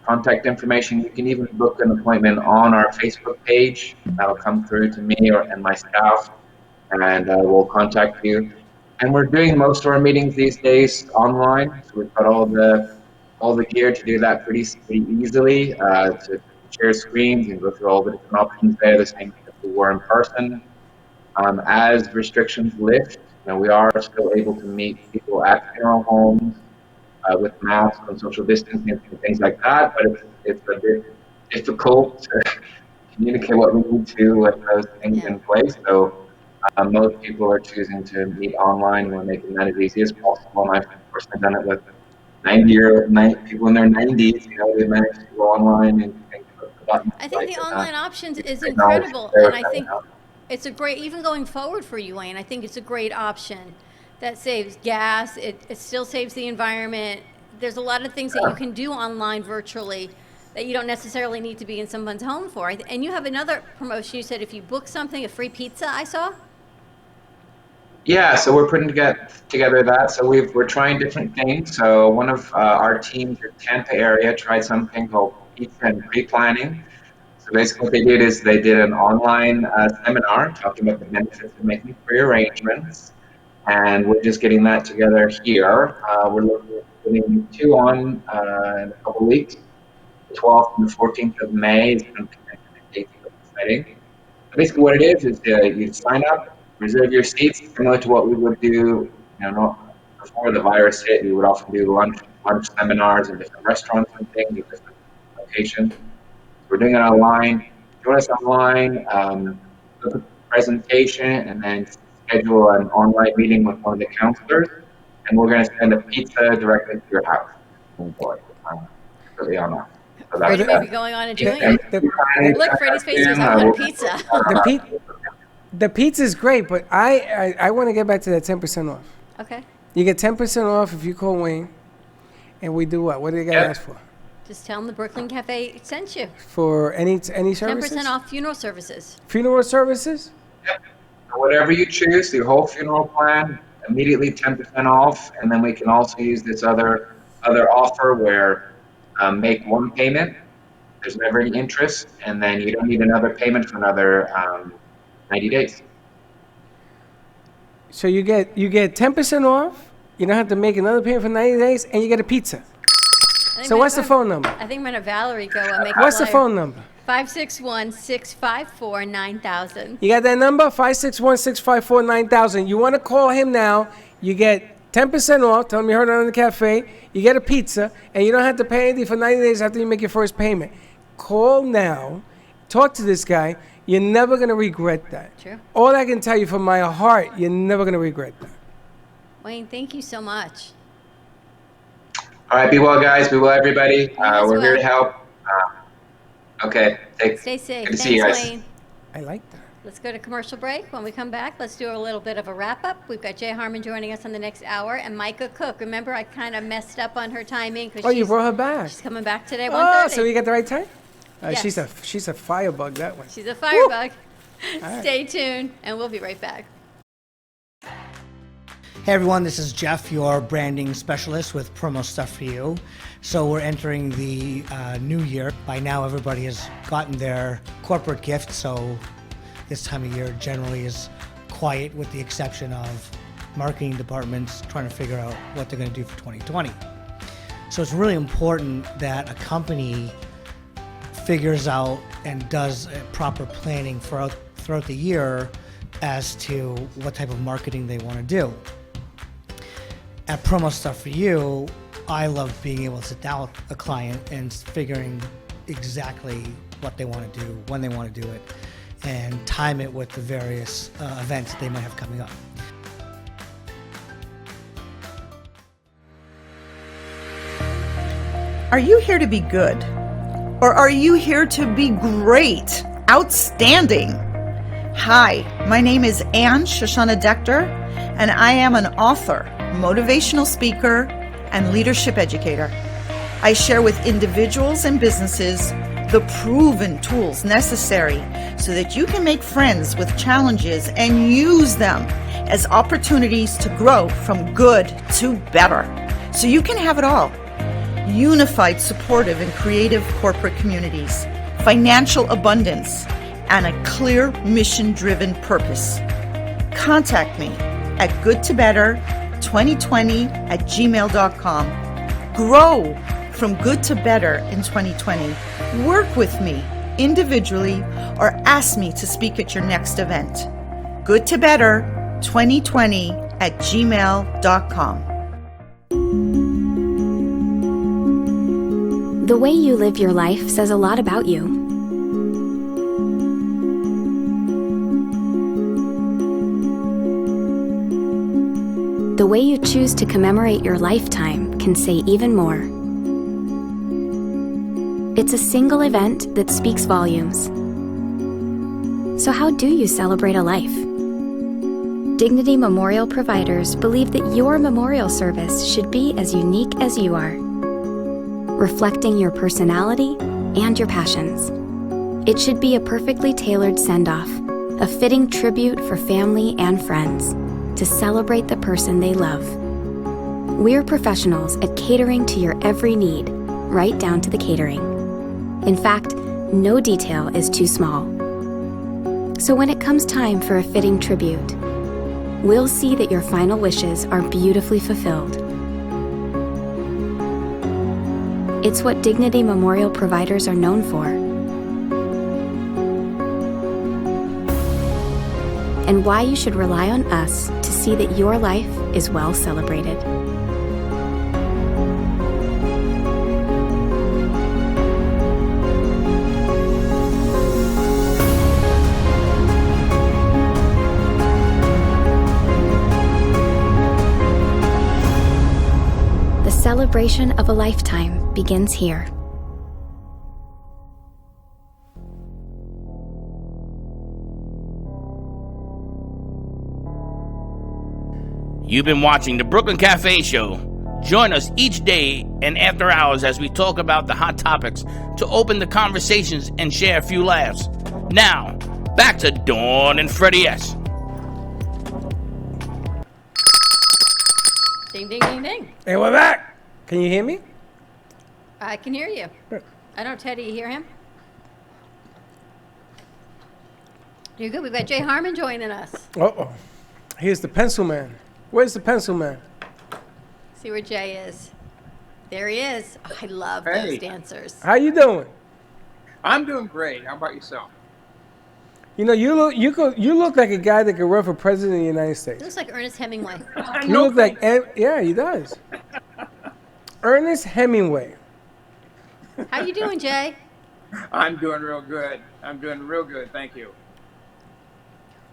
Contact information. You can even book an appointment on our Facebook page. That'll come through to me and my staff, and we'll contact you. And we're doing most of our meetings these days online. So we've got all the gear to do that pretty easily, to share screens and go through all the different options there, the same as we were in person. As restrictions lift, we are still able to meet people at funeral homes with masks and social distancing and things like that, but it's a bit difficult to communicate what we need to with those things in place. So most people are choosing to meet online, and we're making that as easy as possible. And I've personally done it with 90 people in their 90s. They managed to go online and click the button. I think the online options is incredible, and I think it's a great, even going forward for you, Wayne, I think it's a great option. That saves gas, it still saves the environment. There's a lot of things that you can do online virtually that you don't necessarily need to be in someone's home for. And you have another promotion. You said if you book something, a free pizza, I saw? Yeah, so we're putting together that. So we're trying different things. So one of our teams in Tampa area tried something called pizza and pre-planning. So basically what they did is they did an online seminar talking about the benefits of making pre-arrangements. And we're just getting that together here. We're looking at putting 2 on in a couple weeks. The 12th and the 14th of May is going to be exciting. So basically what it is you sign up, reserve your seats, similar to what we would do, before the virus hit. We would often do lunch seminars in different restaurants and things in different locations. So we're doing it online. Join us online, look at the presentation, and then schedule an online meeting with one of the counselors, and we're going to send a pizza directly to your house. Really on that. So Freddie may be going on and doing it. Look, Freddie's face says, I want a pizza. The pizza's great, but I want to get back to that 10% off. Okay. You get 10% off if you call Wayne, and we do what? What do they got to ask for? Just tell them the Brooklyn Cafe sent you. For any services? 10% off funeral services. Funeral services? Yep. Whatever you choose, the whole funeral plan, immediately 10% off, and then we can also use this other offer where make one payment. There's never any interest, and then you don't need another payment for another 90 days. So you get 10% off. You don't have to make another payment for 90 days, and you get a pizza. So what's the phone number? I think I'm going to Valerie go and make What's the phone number? 561-654-9000. You got that number? 561-654-9000. You want to call him now. You get 10% off. Tell him you heard it on the cafe. You get a pizza, and you don't have to pay anything for 90 days after you make your first payment. Call now. Talk to this guy. You're never going to regret that. True. All I can tell you from my heart, you're never going to regret that. Wayne, thank you so much. All right, be well, guys. Be well, everybody. as We're here well. to help. Okay. Stay safe. Good to see you Thanks, guys. Wayne. I like that. Let's go to commercial break. When we come back, let's do a little bit of a wrap-up. We've got Jay Harmon joining us on the next hour, and Micah Cook. Remember, I kind of messed up on her timing. Oh, you brought her back. She's coming back today at Oh, 1:30. so we got the right time? Yes. She's a firebug, that one. She's a firebug. right. Stay tuned, and we'll be right back. Hey everyone, this is Jeff, your branding specialist with Promo Stuff For You. So we're entering the new year. By now everybody has gotten their corporate gift, so this time of year generally is quiet with the exception of marketing departments trying to figure out what they're going to do for 2020. So it's really important that a company figures out and does proper planning throughout the year as to what type of marketing they want to do. At Promo Stuff For You, I love being able to sit down with a client and figuring exactly what they want to do, when they want to do it, and time it with the various events that they might have coming up. Are you here to be good? Or are you here to be great, outstanding? Hi, my name is Anne Shoshana Dector, and I am an author, motivational speaker, and leadership educator. I share with individuals and businesses the proven tools necessary so that you can make friends with challenges and use them as opportunities to grow from good to better, so you can have it all. Unified, supportive, and creative corporate communities, financial abundance, and a clear mission-driven purpose. Contact me at goodtobetter2020@gmail.com. Grow from good to better in 2020. Work with me individually or ask me to speak at your next event. goodtobetter2020@gmail.com. The way you live your life says a lot about you. The way you choose to commemorate your lifetime can say even more. It's a single event that speaks volumes. So how do you celebrate a life? Dignity Memorial providers believe that your memorial service should be as unique as you are, reflecting your personality and your passions. It should be a perfectly tailored send-off, a fitting tribute for family and friends to celebrate the person they love. We're professionals at catering to your every need, right down to the catering. In fact, no detail is too small. So when it comes time for a fitting tribute, we'll see that your final wishes are beautifully fulfilled. It's what Dignity Memorial providers are known for. And why you should rely on us to see that your life is well celebrated. The celebration of a lifetime begins here. You've been watching the Brooklyn Cafe Show. Join us each day and after hours as we talk about the hot topics to open the conversations and share a few laughs. Now, back to Dawn and Freddie S. Ding, ding, ding, ding. Hey, we're back. Can you hear me? I can hear you. Good. I don't, Teddy, you hear him? You're good. We've got Jay Harmon joining us. Uh-oh. Here's the pencil man. Where's the pencil man? See where Jay is. There he is. Oh, I love Hey. those dancers. How you doing? I'm doing great. How about yourself? You know, you look like a guy that could run for president of the United He States. looks like Ernest Hemingway. You look like, yeah, he does. Ernest Hemingway. How you doing, Jay? I'm doing real good. I'm doing real good. Thank you.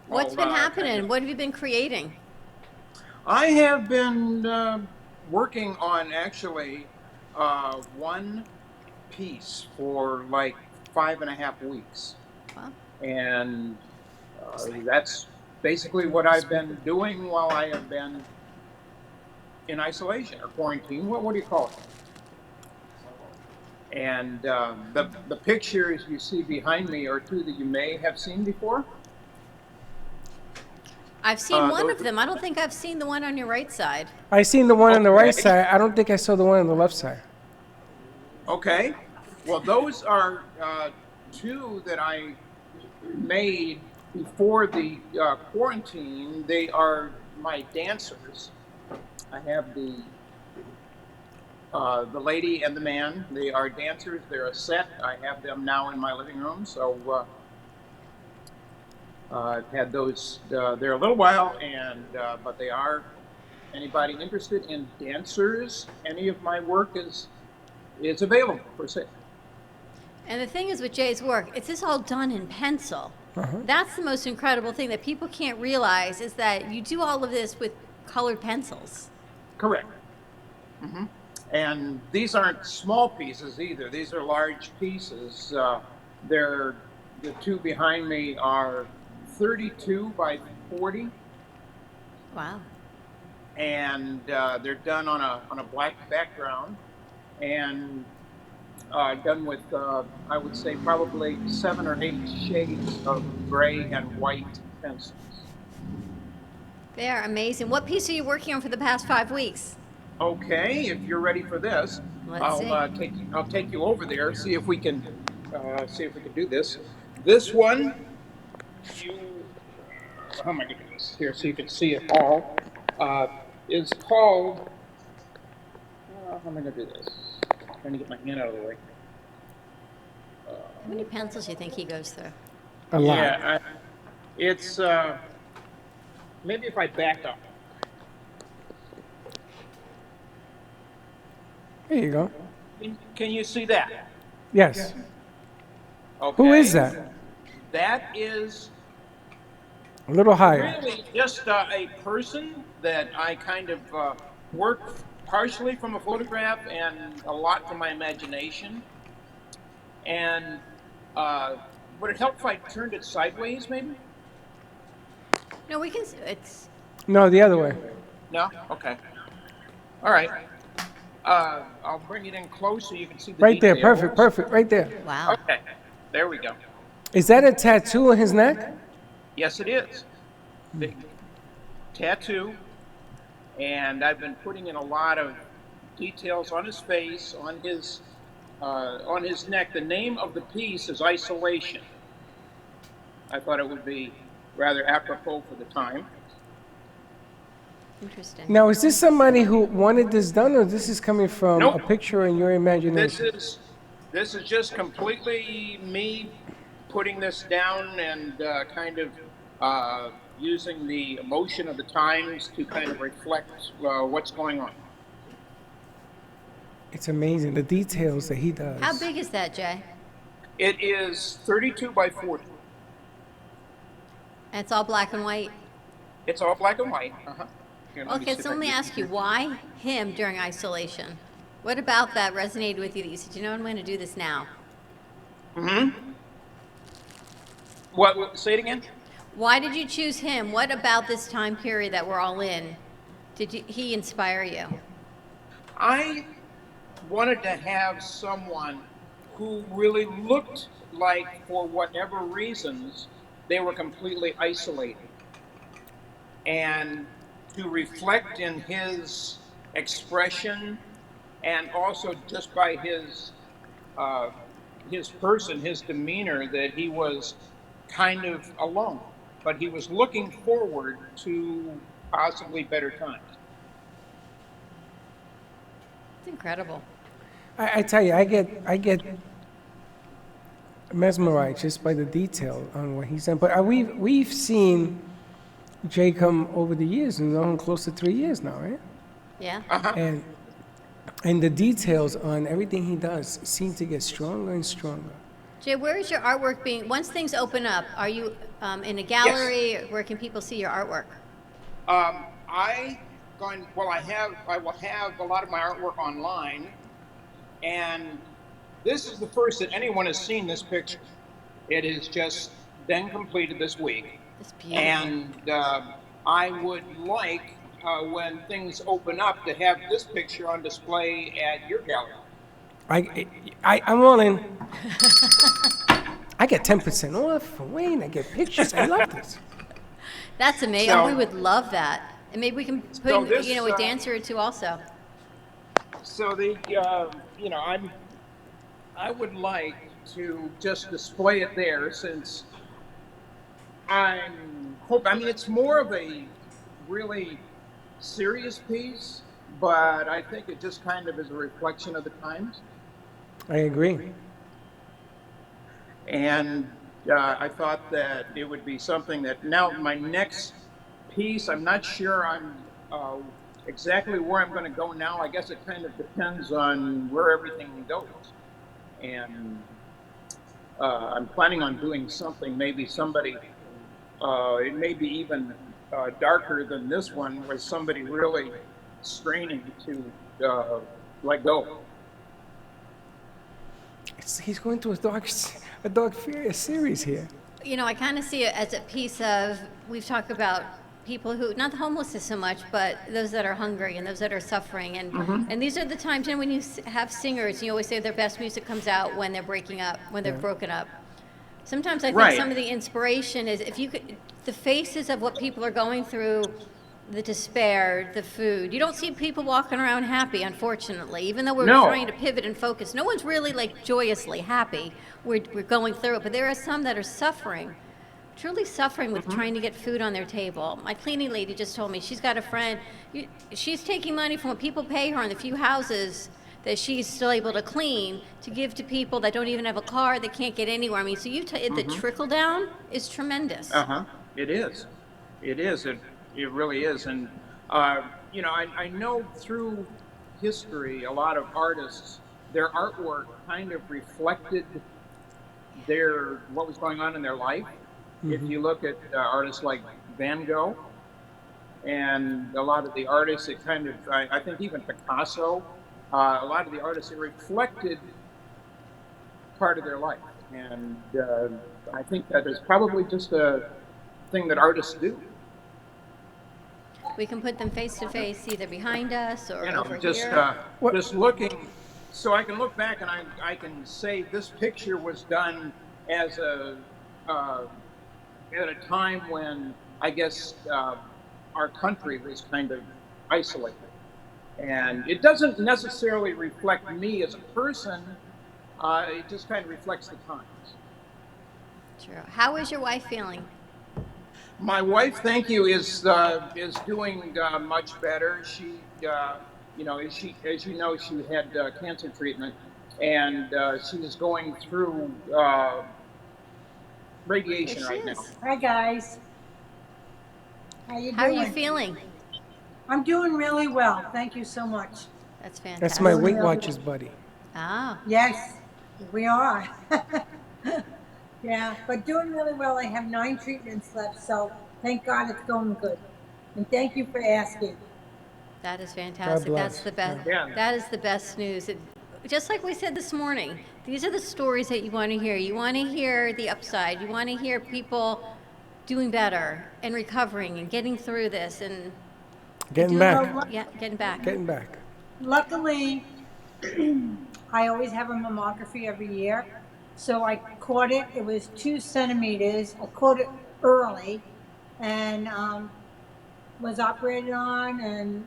What's been happening? What have you been creating? I have been working on actually one piece for like 5.5 weeks. Wow. And that's basically what I've been doing while I have been in isolation or quarantine. What do you call it? And the pictures you see behind me are two that you may have seen before. I've seen one of them. I don't think I've seen the one on your right side. I seen the one on the right side. I don't think I saw the one on the left side. Okay. Well, those are two that I made before the quarantine. They are my dancers. I have the lady and the man. They are dancers. They're a set. I have them now in my living room. So I've had those there a little while, and but they are, anybody interested in dancers, any of my work is available for sale. And the thing is with Jay's work, it's just all done in pencil. That's the most incredible thing that people can't realize, is that you do all of this with colored pencils. Correct. Mm-hmm. And these aren't small pieces either. These are large pieces. The two behind me are 32 by 40. Wow. And they're done on a black background, and done with I would say probably 7 or 8 shades of gray and white pencils. They are amazing. What piece are you working on for the past 5 weeks? Okay, if you're ready for this, I'll take you over there. See if we can do this. This one, how am I going to do this? Here, so you can see it all. Is called. How am I going to do this? I'm trying to get my hand out of the way. How many pencils do you think he goes through? A lot. Yeah, it's maybe if I back up. There you go. Can you see that? Yes. Okay. Who is that? That is A little higher. really just a person that I kind of work partially from a photograph and a lot from my imagination. And would it help if I turned it sideways, maybe? No, we can. It's. No, the other way. No? Okay. All right. I'll bring it in close so you can see the Right there. details. Perfect. Right there. Wow. Okay. There we go. Is that a tattoo on his neck? Yes, it is. Big tattoo. And I've been putting in a lot of details on his face, on his neck. The name of the piece is Isolation. I thought it would be rather apropos for the time. Interesting. Now, is this somebody who wanted this done, or this is coming from Nope. a picture in your imagination? This is just completely me putting this down and kind of using the emotion of the times to kind of reflect what's going on. It's amazing, the details that he does. How big is that, Jay? It is 32 by 40. And it's all black and white. It's all black and white. Here, me Okay, see if so I let me can- ask you, why him during isolation? What about that resonated with you that you said, you know, I'm going to do this now? What? Say it again. Why did you choose him? What about this time period that we're all in? He inspire you? I wanted to have someone who really looked like, for whatever reasons, they were completely isolated. And to reflect in his expression, and also just by his person, his demeanor, that he was kind of alone. But he was looking forward to possibly better times. incredible. I tell you, I get mesmerized just by the detail on what he's done. But we've seen Jay come over the years, and known him close to 3 years now, right? Yeah. And the details on everything he does seem to get stronger and stronger. Jay, where is your artwork being? Once things open up, are you in a gallery? Yes. Where can people see your artwork? I will have a lot of my artwork online, and this is the first that anyone has seen this picture. It has just been completed this week. It's beautiful. And I would like, when things open up, to have this picture on display at your gallery. I'm willing. I get 10% off for Wayne. I get pictures. I love this. That's amazing. So- we would love that. And maybe we can put So in, this, a dancer or two also. So I would like to just display it there, since it's more of a really serious piece, but I think it just kind of is a reflection of the times. I agree. And I thought that it would be something that now my next piece, I'm not sure exactly where I'm going to go now. I guess it kind of depends on where everything goes. And I'm planning on doing something, maybe somebody, it may be even darker than this one, where somebody really straining to let go. He's going through a dark series here. I kind of see it as a piece of, we've talked about people who, not the homelessness so much, but those that are hungry and those that are suffering. And these are the times, when you have singers, you always say their best music comes out when they're breaking up, when they're broken up. Sometimes I think some of the inspiration is, if you could, the faces of what people are going through, the despair, the food. You don't see people walking around happy, unfortunately, even though we're trying to pivot and focus. No one's really joyously happy. We're going through it, but there are some that are suffering, truly suffering with trying to get food on their table. My cleaning lady just told me she's got a friend, she's taking money from what people pay her on the few houses that she's still able to clean to give to people that don't even have a car, that can't get anywhere. So the trickle down is tremendous. It is. It really is. And, I know through history, a lot of artists, their artwork kind of reflected what was going on in their life. If you look at artists like Van Gogh and a lot of the artists, it kind of, I think even Picasso, a lot of the artists, it reflected part of their life. And I think that is probably just a thing that artists do. We can put them face to face, either behind us or over just here. Just looking, so I can look back and I can say this picture was done as at a time when I guess our country was kind of isolated, and it doesn't necessarily reflect me as a person. It just kind of reflects the times. True. How is your wife feeling? My wife, thank you, is doing much better. She, as you know, she had cancer treatment, and she is going through radiation right now. Hi guys. How you doing? How are you feeling? I'm doing really well. Thank you so much. That's fantastic. That's my Weight Watchers buddy. Ah. Yes, we are. Yeah, but doing really well. I have 9 treatments left, so thank God it's going good. And thank you for asking. That is fantastic. That's the best. Yeah. That is the best news. Just like we said this morning, these are the stories that you want to hear. You want to hear the upside. You want to hear people doing better and recovering and getting through this and Getting back. getting back. Getting back. Luckily, I always have a mammography every year. So I caught it. It was 2 centimeters. I caught it early and was operated on, and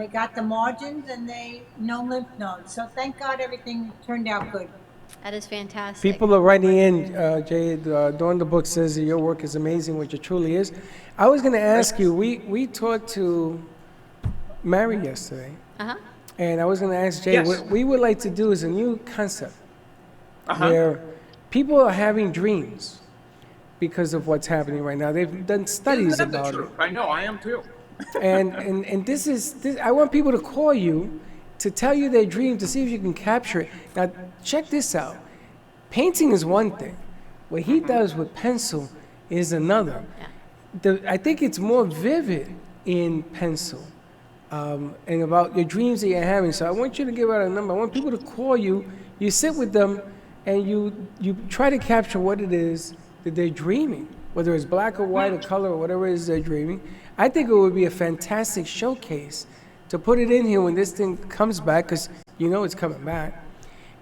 they got the margins and no lymph nodes. So thank God everything turned out good. That is fantastic. People are writing in, Jay, Dawn the book says that your work is amazing, which it truly is. I was going to ask you, we talked to Mary yesterday, And I was going to ask Jay, Yes. what we would like to do is a new concept Uh-huh. where people are having dreams because of what's happening right now. They've done studies Isn't that the about it. truth? I know, I am too. And this I want people to call you to tell you their dream to see if you can capture it. Now, check this out. Painting is one thing. What he does with pencil is another. I think it's more vivid in pencil and about your dreams that you're having. So I want you to give out a number. I want people to call you. You sit with them and you try to capture what it is that they're dreaming, whether it's black or white or color or whatever it is they're dreaming. I think it would be a fantastic showcase to put it in here when this thing comes back, because you know it's coming back,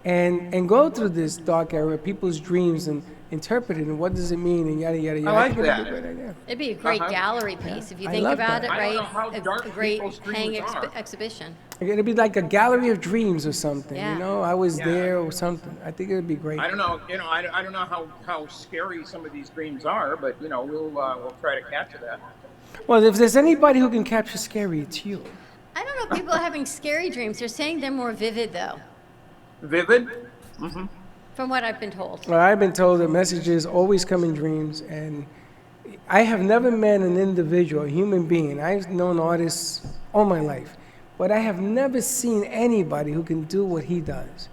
and go through this dark era, people's dreams, and interpret it, and what does it mean, and yada, yada, yada. I like think that. It'd be a great idea. It'd be a great gallery piece if you I think love about that. it, I don't right? know how dark A great people's dreams hanging are. exhibition. It'd be like a gallery of dreams or something, Yeah. you know? I was Yeah. there or something. I think it would be great. I don't know, I don't know how scary some of these dreams are, but we'll try to capture that. Well, if there's anybody who can capture scary, it's you. I don't know if people are having scary dreams. They're saying they're more vivid, though, Vivid? Mm-hmm. from what I've been told. Well, I've been told that messages always come in dreams, and I have never met an individual, a human being. I've known artists all my life, but I have never seen anybody who can do what he does.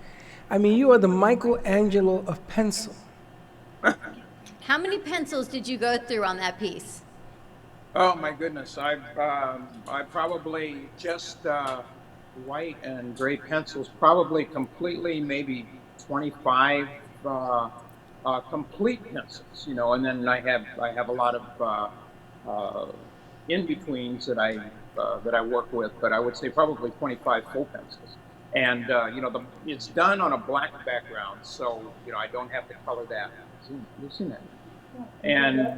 I mean, you are the Michelangelo of pencil. How many pencils did you go through on that piece? Oh my goodness, I probably just white and gray pencils, probably completely, maybe 25 complete pencils, and then I have a lot of in betweens that I work with, but I would say probably 25 full pencils. And it's done on a black background, so I don't have to color that. You've seen that, and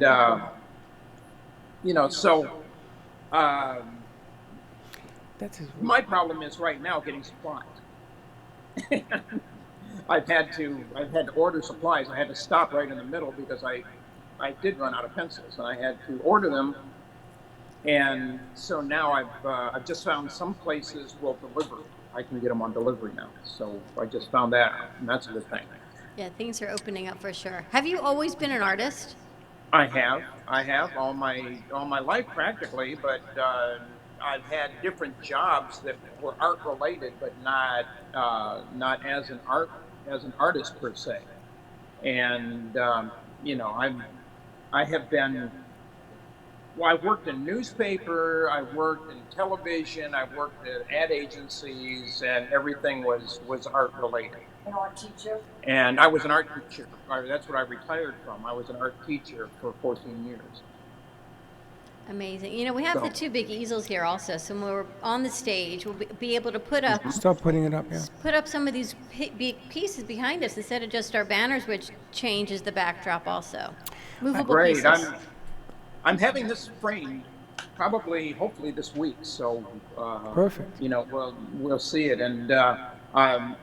my problem is right now getting supplies. I've had to order supplies. I had to stop right in the middle because I did run out of pencils, and I had to order them. And so now I've just found some places will deliver. I can get them on delivery now. So I just found that out, and that's a good thing. Yeah, things are opening up for sure. Have you always been an artist? I have all my life practically, but I've had different jobs that were art related, but not as an artist per se. And I've worked in newspaper, I've worked in television, I've worked at ad agencies, and everything was art related. An art teacher? And I was an art teacher. That's what I retired from. I was an art teacher for 14 years. Amazing. We have the two big easels here also, so when we're on the stage, we'll be able to put up Start putting it up, yeah. some of these big pieces behind us instead of just our banners, which changes the backdrop also. Movable Great. pieces. I'm having this framed hopefully this week. So Perfect. We'll see it. And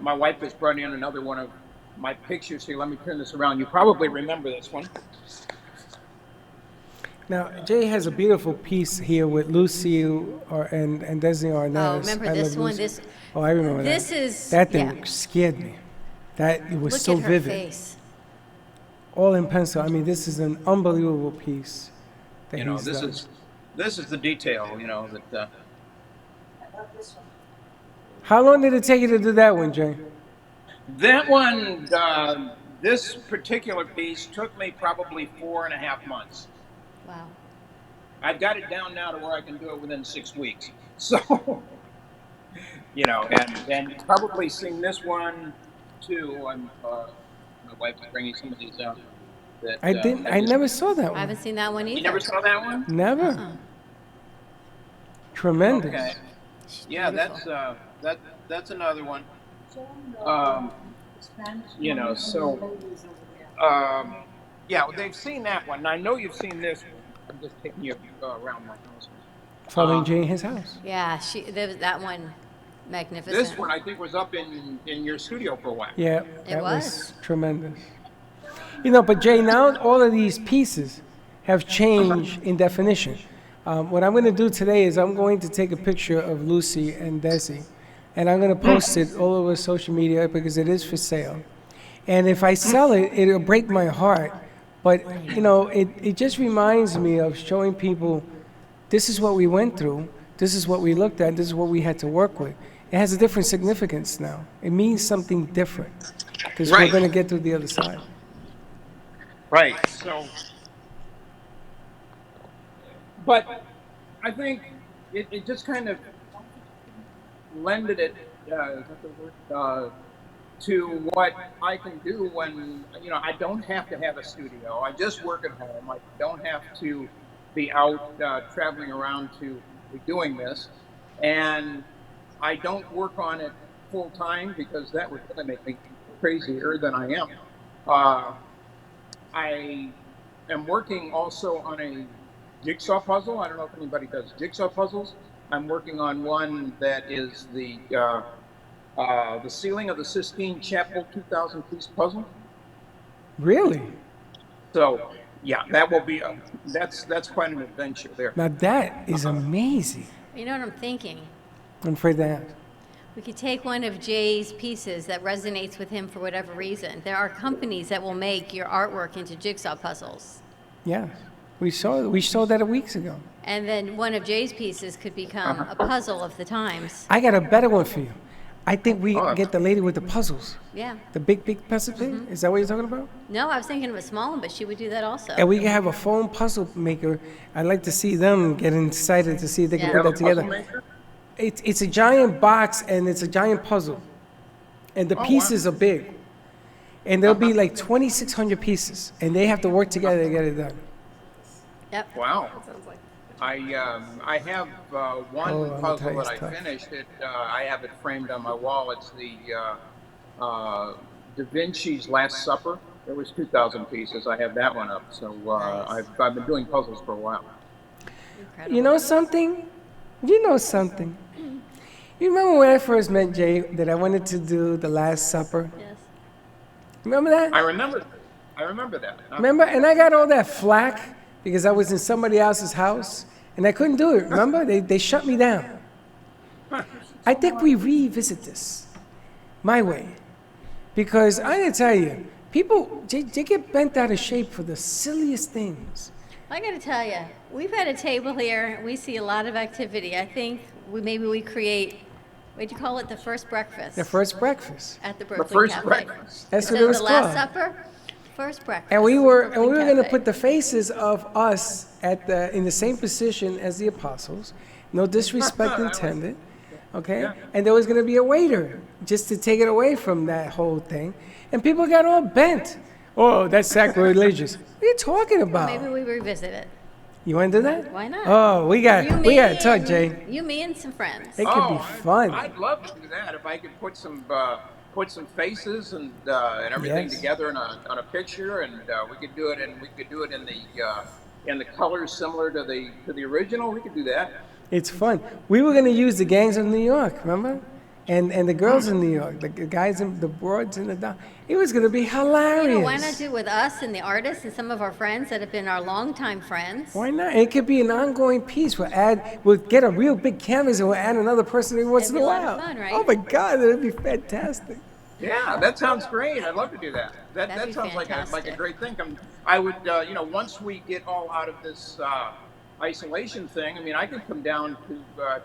my wife has brought in another one of my pictures here. Let me turn this around. You probably remember this one. Now, Jay has a beautiful piece here with Lucy and Desi Arnaz. Oh, remember this one? Oh, I remember this that. is- That thing yeah. scared me. It was Look so at her vivid. face. All in pencil. I mean, this is an unbelievable piece that he's done. This is the detail. That. I love this one. How long did it take you to do that one, Jay? That one, this particular piece took me probably 4.5 months. Wow. I've got it down now to where I can do it within 6 weeks. So, and probably seen this one too. My wife is bringing some of these out. I never saw that I one. haven't seen that one either. You never saw that one? Never. Tremendous. Okay. Yeah, beautiful. that's another one. They've seen that one. I know you've seen this one. I'm just taking you around my house. Following Jay in his house. Yeah, that one, magnificent. This one I think was up in your studio for a while. Yeah, It that was was. tremendous. But Jay, now all of these pieces have changed in definition. What I'm going to do today is I'm going to take a picture of Lucy and Desi, and I'm gonna post it all over social media because it is for sale. And if I sell it, it'll break my heart. But you know, it just reminds me of showing people, this is what we went through, this is what we looked at, this is what we had to work with. It has a different significance now. It means something different because we're gonna get to the other side. Right. So, but I think it just kind of lended it to what I can do when, you know, I don't have to have a studio. I just work at home. I don't have to be out traveling around to be doing this. And I don't work on it full time because that would really make me crazier than I am. I am working also on a jigsaw puzzle. I don't know if anybody does jigsaw puzzles. I'm working on one that is the ceiling of the Sistine Chapel 2,000-piece puzzle. Really? So, yeah, that will be that's quite an adventure there. Now that is amazing. You know what I'm thinking? I'm afraid to ask. We could take one of Jay's pieces that resonates with him for whatever reason. There are companies that will make your artwork into jigsaw puzzles. Yeah, we saw that weeks ago. And then one of Jay's pieces could become a puzzle of the times. I got a better one for you. I think we get the lady with the puzzles. Yeah. The big puzzle thing? Is that what you're talking about? No, I was thinking of a small one, but she would do that also. And we can have a foam puzzle maker. I'd like to see them get excited to see if they can put that together. It's a giant box and it's a giant puzzle. And the pieces are big. And there'll be like 2,600 pieces. And they have to work together to get it done. Yep. Wow. I have one puzzle that I finished. I have it framed on my wall. It's the Da Vinci's Last Supper. There was 2,000 pieces. I have that one up. So I've been doing puzzles for a while. Incredible. You know something? You know something. You remember when I first met Jay that I wanted to do the Last Supper? Yes. Remember that? I remember that. Remember? And I got all that flack because I was in somebody else's house and I couldn't do it. Remember? They shut me down. I think we revisit this my way because I gotta tell you, people, they get bent out of shape for the silliest things. I got to tell you, we've had a table here. We see a lot of activity. I think maybe we create, what'd you call it, the first breakfast? The first breakfast. At the Brooklyn first Cafe. breakfast. That's what Instead it was of the Last called. Supper, first breakfast. And we were Brooklyn going to Cafe. put the faces of us in the same position as the apostles. No disrespect intended. Okay? And there was going to be a waiter just to take it away from that whole thing. And people got all bent. Oh, that's sacrilegious. What are you talking about? Maybe we revisit it. You want to do that? Why not? Oh, we got to talk, Jay. You, me, and some friends. It could be fun. I'd love to do that if I could put some faces and everything Yes. together on a picture, and we could do it in the colors similar to the original. We could do that. It's fun. We were going to use the gangs of New York, remember? And the girls in New York, the guys, the broads in the down. It was going to be hilarious. You know, why not do it with us and the artists and some of our friends that have been our longtime friends? Why not? It could be an ongoing piece. We'll get a real big canvas and we'll add another person every once in a It'd be a lot while. of fun, right? Oh my God, that'd be fantastic. Yeah, that sounds great. I'd love to do that. That be sounds like a fantastic. great thing. I would, once we get all out of this isolation thing, I mean, I could come down to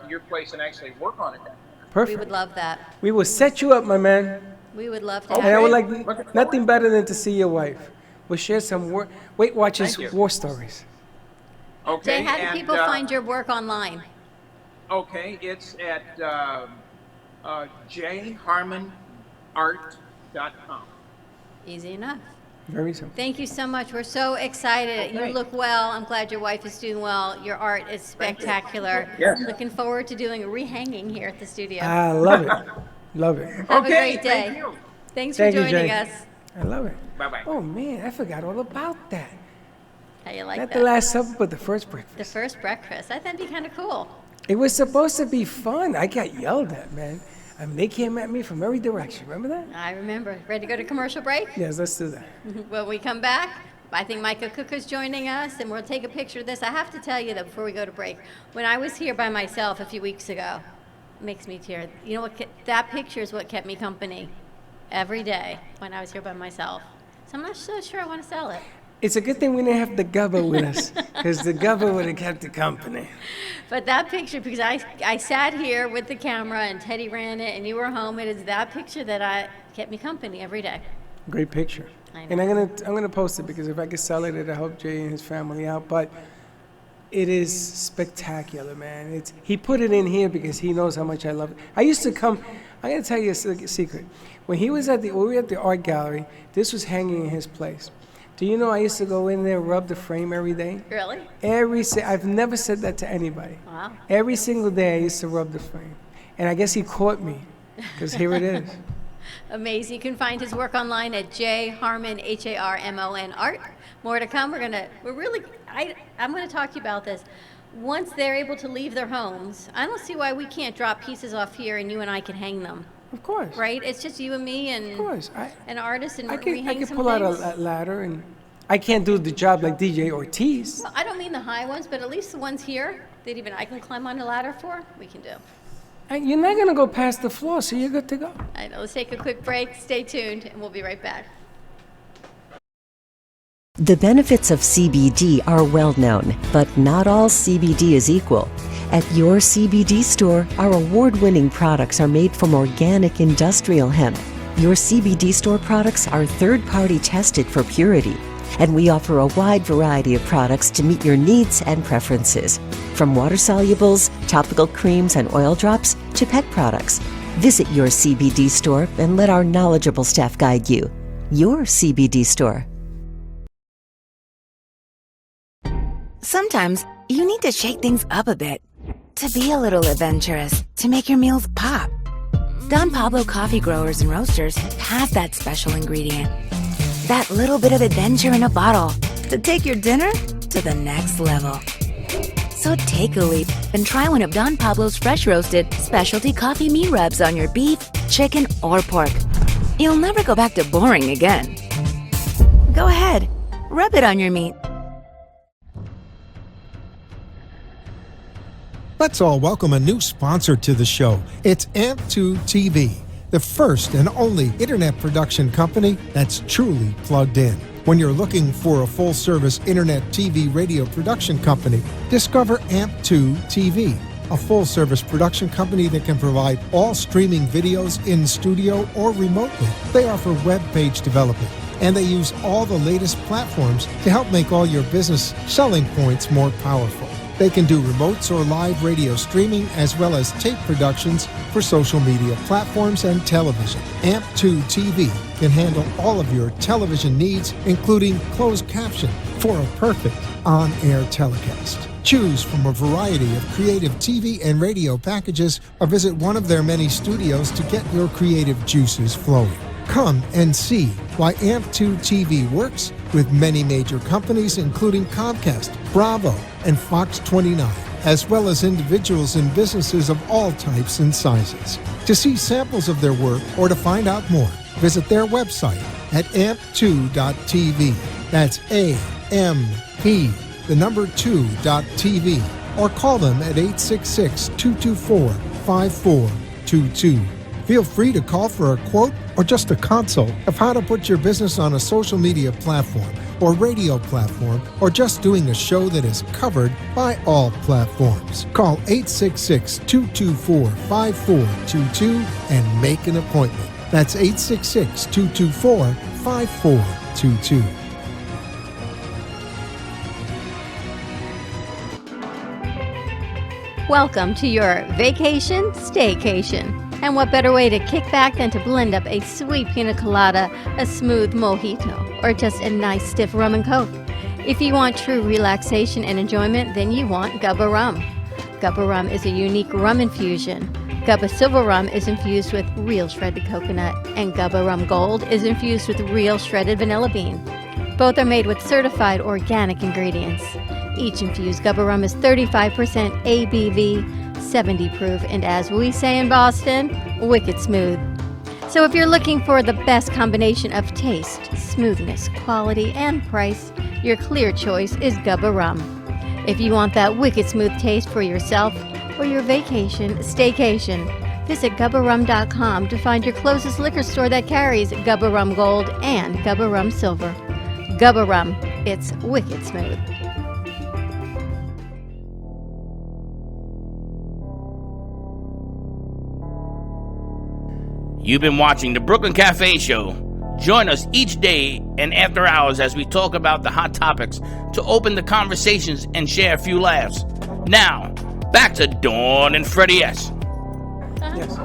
your place and actually work on it. Perfect. We would love that. We will set you up, my man. We would love to And have I would you. like nothing better than to see your wife. We'll share some Weight Watchers Thank you. war stories. Okay. Jay, how do and, people find your work online? Okay, it's at jharmonart.com. Easy enough. Very simple. Thank you so much. We're so excited. Okay. You look well. I'm glad your wife is doing well. Your art is spectacular. Yes. Looking forward to doing a rehanging here at the studio. I love it. Love it. Have Okay, a great day. thank you. Thanks Thank for you, joining Jay. us. I love it. Bye-bye. Oh man, I forgot all about that. How you like Not that? the Last Supper, but the first breakfast. The first breakfast. I thought that'd be kind of cool. It was supposed to be fun. I got yelled at, man. I mean, they came at me from every direction. Remember that? I remember. Ready to go to commercial break? Yes, let's do that. When we come back, I think Micah Cooker's joining us, and we'll take a picture of this. I have to tell you, though, before we go to break, when I was here by myself a few weeks ago, makes me tear. You know what? That picture is what kept me company every day when I was here by myself. So I'm not so sure I want to sell it. It's a good thing we didn't have the Gubba with us, because the Gubba would have kept the company. But that picture, because I sat here with the camera and Teddy ran it and you were home, it is that picture that kept me company every day. Great picture. I know. And I'm gonna post it, because if I could sell it, it'll help Jay and his family out. But it is spectacular, man. He put it in here because he knows how much I love it. I used to come. I'm gonna tell you a secret. When we were at the art gallery, this was hanging in his place. Do you know I used to go in there, rub the frame every day? Really? I've never said that to anybody. Wow. Every single day I used to rub the frame. And I guess he caught me, because here it is. Amazing. You can find his work online at J Harmon, Harmon Art. More to come. I'm going to talk to you about this. Once they're able to leave their homes, I don't see why we can't drop pieces off here and you and I can hang them. Of course. Right? It's just you and me and an artist, and I we hang can some pull out things. a ladder, and I can't do the job like DJ Ortiz. Well, I don't mean the high ones, but at least the ones here that even I can climb on a ladder for, we can do. And you're not going to go past the floor, so you're good to go. I know. Let's take a quick break. Stay tuned, and we'll be right back. The benefits of CBD are well known, but not all CBD is equal. At your CBD store, our award-winning products are made from organic industrial hemp. Your CBD store products are third-party tested for purity, and we offer a wide variety of products to meet your needs and preferences. From water solubles, topical creams and oil drops, to pet products. Visit your CBD store and let our knowledgeable staff guide you. Your CBD store. Sometimes you need to shake things up a bit, to be a little adventurous, to make your meals pop. Don Pablo Coffee Growers and Roasters have that special ingredient. That little bit of adventure in a bottle to take your dinner to the next level. So take a leap and try one of Don Pablo's fresh roasted specialty coffee meat rubs on your beef, chicken, or pork. You'll never go back to boring again. Go ahead, rub it on your meat. Let's all welcome a new sponsor to the show. It's AMP2 TV, the first and only internet production company that's truly plugged in. When you're looking for a full-service internet TV radio production company, discover AMP2 TV, a full-service production company that can provide all streaming videos in studio or remotely. They offer web page development, and they use all the latest platforms to help make all your business selling points more powerful. They can do remotes or live radio streaming, as well as tape productions for social media platforms and television. AMP2 TV can handle all of your television needs, including closed caption for a perfect on-air telecast. Choose from a variety of creative TV and radio packages, or visit one of their many studios to get your creative juices flowing. Come and see why AMP2 TV works with many major companies, including Comcast, Bravo, and Fox 29, as well as individuals and businesses of all types and sizes. To see samples of their work or to find out more, visit their website at amp2.tv. That's AMP, the number 2.tv, or call them at 866-224-5422. Feel free to call for a quote or just a consult of how to put your business on a social media platform or radio platform, or just doing a show that is covered by all platforms. Call 866-224-5422 and make an appointment. That's 866-224-5422. Welcome to your vacation staycation. And what better way to kick back than to blend up a sweet pina colada, a smooth mojito, or just a nice stiff rum and coke. If you want true relaxation and enjoyment, then you want Gubba Rum. Gubba Rum is a unique rum infusion. Gubba Silver Rum is infused with real shredded coconut, and Gubba Rum Gold is infused with real shredded vanilla bean. Both are made with certified organic ingredients. Each infused Gubba Rum is 35% ABV, 70 proof, and as we say in Boston, wicked smooth. So if you're looking for the best combination of taste, smoothness, quality, and price, your clear choice is Gubba Rum. If you want that wicked smooth taste for yourself, or your vacation staycation. Visit gubbarum.com to find your closest liquor store that carries Gubba Rum Gold and Gubba Rum Silver. Gubba Rum, it's wicked smooth. You've been watching the Brooklyn Cafe Show. Join us each day and after hours as we talk about the hot topics to open the conversations and share a few laughs. Now, back to Dawn and Freddie S. Yes.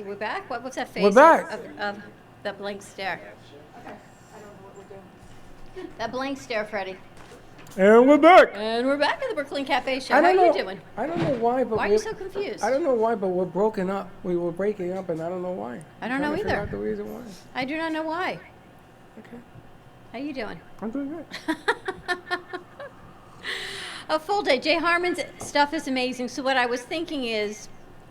We're back? What's that face? We're back. Of the blank stare. That blank stare, Freddie. And we're back. And we're back at the Brooklyn Cafe Show. I How don't are know- you doing? I don't know why, but Why are you so confused? I don't know why, but we're broken up. We were breaking up, and I don't know why. I don't know I'm trying to figure either. out the reason why. I do not know why. Okay. How you doing? I'm doing good. A full day. Jay Harmon's stuff is amazing. So what I was thinking is,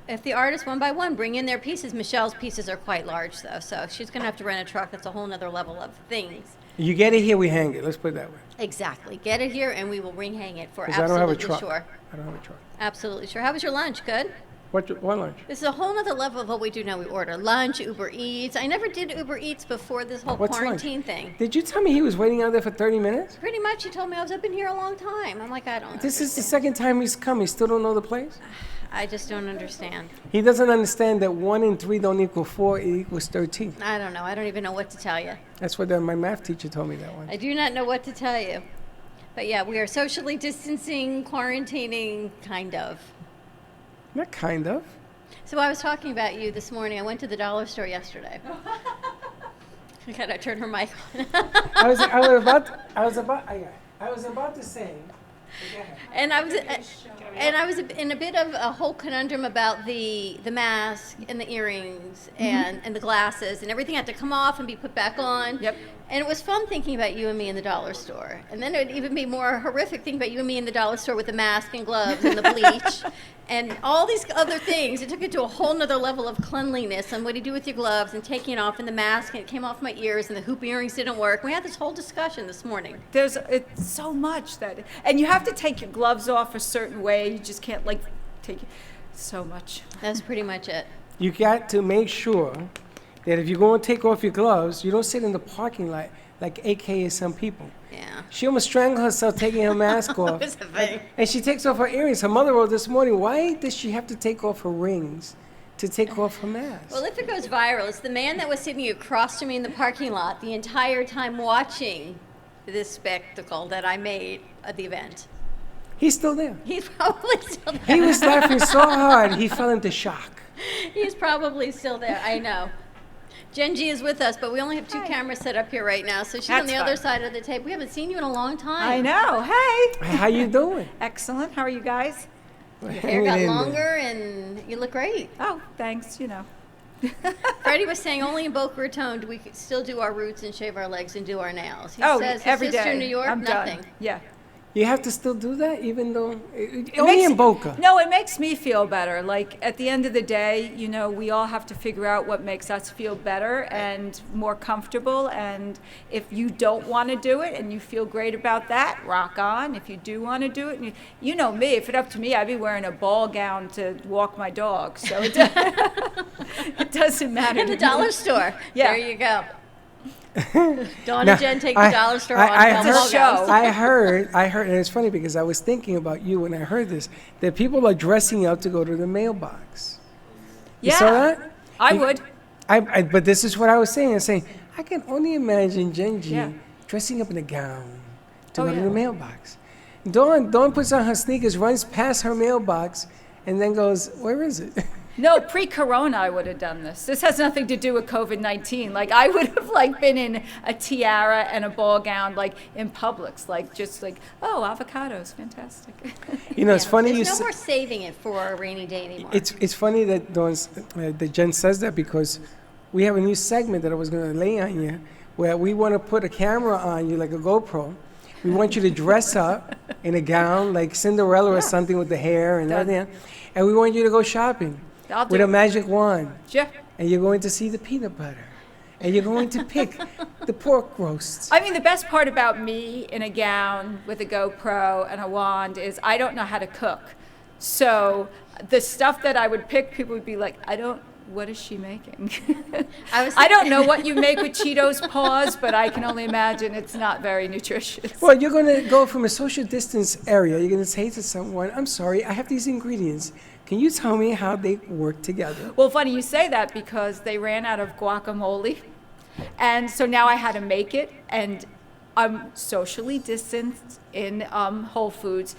if the artists one by one bring in their pieces, Michelle's pieces are quite large though, so she's gonna have to rent a truck. That's a whole nother level of things. You get it here, we hang it. Let's put it that way. Exactly. Get it here, and we will ring hang it for 'Cause I don't have a absolutely truck. sure. I don't have a truck. Absolutely sure. How was your lunch? Good. What lunch? This is a whole other level of what we do now. We order lunch, Uber Eats. I never did Uber Eats before this whole What's quarantine lunch? thing. Did you tell me he was waiting out there for 30 minutes? Pretty much, he told me I was up in here a long time. I'm like, I don't. This is the second time he's come. He still don't know the place? I just don't understand. He doesn't understand that 1 and 3 don't equal 4, it equals 13. I don't know. I don't even know what to tell you. That's what my math teacher told me that one. I do not know what to tell you. But yeah, we are socially distancing, quarantining, kind of. Not kind of. So I was talking about you this morning. I went to the dollar store yesterday. I gotta turn her mic on. I was about to say. And I was in a bit of a whole conundrum about the mask and the earrings and the glasses, and everything had to come off and be put back on. Yep. And it was fun thinking about you and me in the dollar store. And then it would even be more horrific thinking about you and me in the dollar store with the mask and gloves and the bleach and all these other things. It took it to a whole nother level of cleanliness and what do you do with your gloves and taking it off and the mask, and it came off my ears and the hoop earrings didn't work. We had this whole discussion this morning. It's so much that, and you have to take your gloves off a certain way. You just can't take so much. That's pretty much it. You got to make sure that if you're going to take off your gloves, you don't sit in the parking lot like AK is some people. Yeah. She almost strangled herself taking her mask off. That's the thing. And she takes off her earrings. Her mother wrote this morning, why does she have to take off her rings to take off her mask? Well, if it goes viral, it's the man that was sitting across from me in the parking lot the entire time watching this spectacle that I made at the event. He's still there. He's probably still there. He was laughing so hard, he fell into shock. He's probably still there. I know. Jen G is with us, but we only have 2 cameras set up here right now, so she's on the other side of the table. We haven't seen you in a long time. I know. Hey. How you doing? Excellent. How are you guys? Your hair got longer, and you look great. Oh, thanks. You know. Freddie was saying only in Boca Raton do we still do our roots and shave our legs and do our nails. He Oh, says his every sister day. in New York, I'm nothing. done. Yeah. You have to still do that, even though It only makes- in Boca. No, it makes me feel better. Like at the end of the day, you know, we all have to figure out what makes us feel better and more comfortable. And if you don't want to do it and you feel great about that, rock on. If you do want to do it, and you know me, if it's up to me, I'd be wearing a ball gown to walk my dog. So it, it doesn't matter. In the to me. dollar store. Yeah. There you go. Dawn Now, and Jen take the dollar store on. I heard, and it's funny because I was thinking about you when I heard this, that people are dressing up to go to the mailbox. You saw that? I would. But this is what I was saying. I can only imagine Jen G dressing up in a gown to go to the mailbox. Dawn puts on her sneakers, runs past her mailbox, and then goes, where is it? No, pre-corona I would have done this. This has nothing to do with COVID-19. Like I would have been in a tiara and a ball gown in Publix, oh, avocados, fantastic. You know, it's funny There's you no more saving it for a rainy day anymore. It's funny that that Jen says that because we have a new segment that I was going to lay on you where we want to put a camera on you like a GoPro. We want you to dress up in a gown like Cinderella or something with the hair and everything. And we want you to go shopping with a magic wand. Yeah. And you're going to see the peanut butter. and you're going to pick the pork roasts. I mean, the best part about me in a gown with a GoPro and a wand is I don't know how to cook. So the stuff that I would pick, people would be like, what is she making? I don't know what you make with Cheetos paws, but I can only imagine it's not very nutritious. Well, you're going to go from a social distance area. You're going to say to someone, I'm sorry, I have these ingredients. Can you tell me how they work together? Well, funny you say that because they ran out of guacamole. And so now I had to make it. And I'm socially distanced in Whole Foods.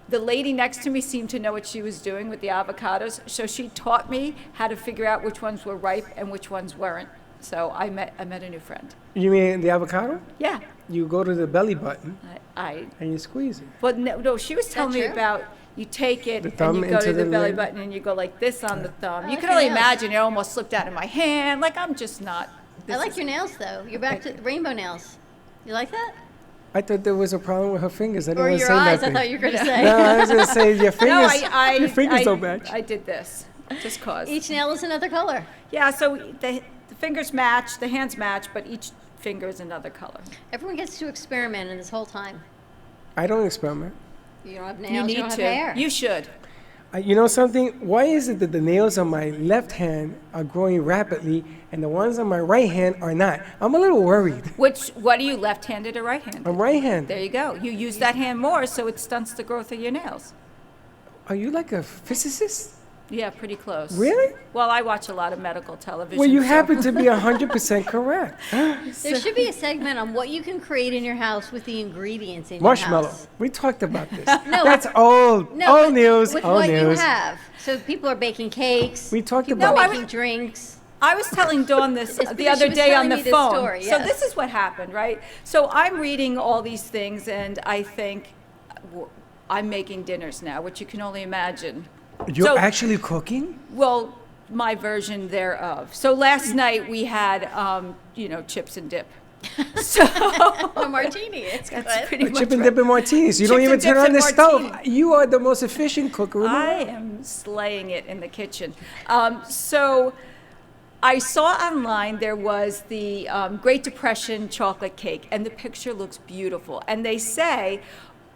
The lady next to me seemed to know what she was doing with the avocados. So she taught me how to figure out which ones were ripe and which ones weren't. So I met a new friend. You mean the avocado? Yeah. You go to the belly button and you squeeze it. But no, she was telling me about you take it and you go to the belly button and you go like this on the thumb. You can only imagine it almost slipped out of my hand. Like I'm just not. I like your nails though. You're back to rainbow nails. You like that? I thought there was a problem with her fingers. I didn't Or want to your say eyes, nothing. I thought you were going to say. No, I was going to say your fingers. No, your fingers don't match. I did this, just cause. Each nail is another color. Yeah, so the fingers match, the hands match, but each finger is another color. Everyone gets to experiment in this whole time. I don't experiment. You don't have nails, You need don't to. have hair. You should. You know something? Why is it that the nails on my left hand are growing rapidly and the ones on my right hand are not? I'm a little worried. What are you, left-handed or right-handed? I'm right-handed. There you go. You use that hand more, so it stunts the growth of your nails. Are you like a physicist? Yeah, pretty close. Really? Well, I watch a lot of medical television. Well, you so- happen to be 100% correct. There should be a segment on what you can create in your house with the ingredients in Marshmallow. your house. We talked about this. No, That's old. No, old news. with Old what news. you have. So people are baking cakes. We talked people about are it. making drinks. I was telling Dawn this It's the because other she was day on telling the me this phone. story, So yes. this is what happened, right? So I'm reading all these things, and I think I'm making dinners now, which you can only imagine. You're actually cooking? Well, my version thereof. So last night we had, chips and dip. So a martini. It's That's good. pretty much Chip and right. dip and martinis. You don't Chips even and turn dips on and the stove. martini. You are the most efficient cooker in the I world. am slaying it in the kitchen. So I saw online there was the Great Depression chocolate cake, and the picture looks beautiful. And they say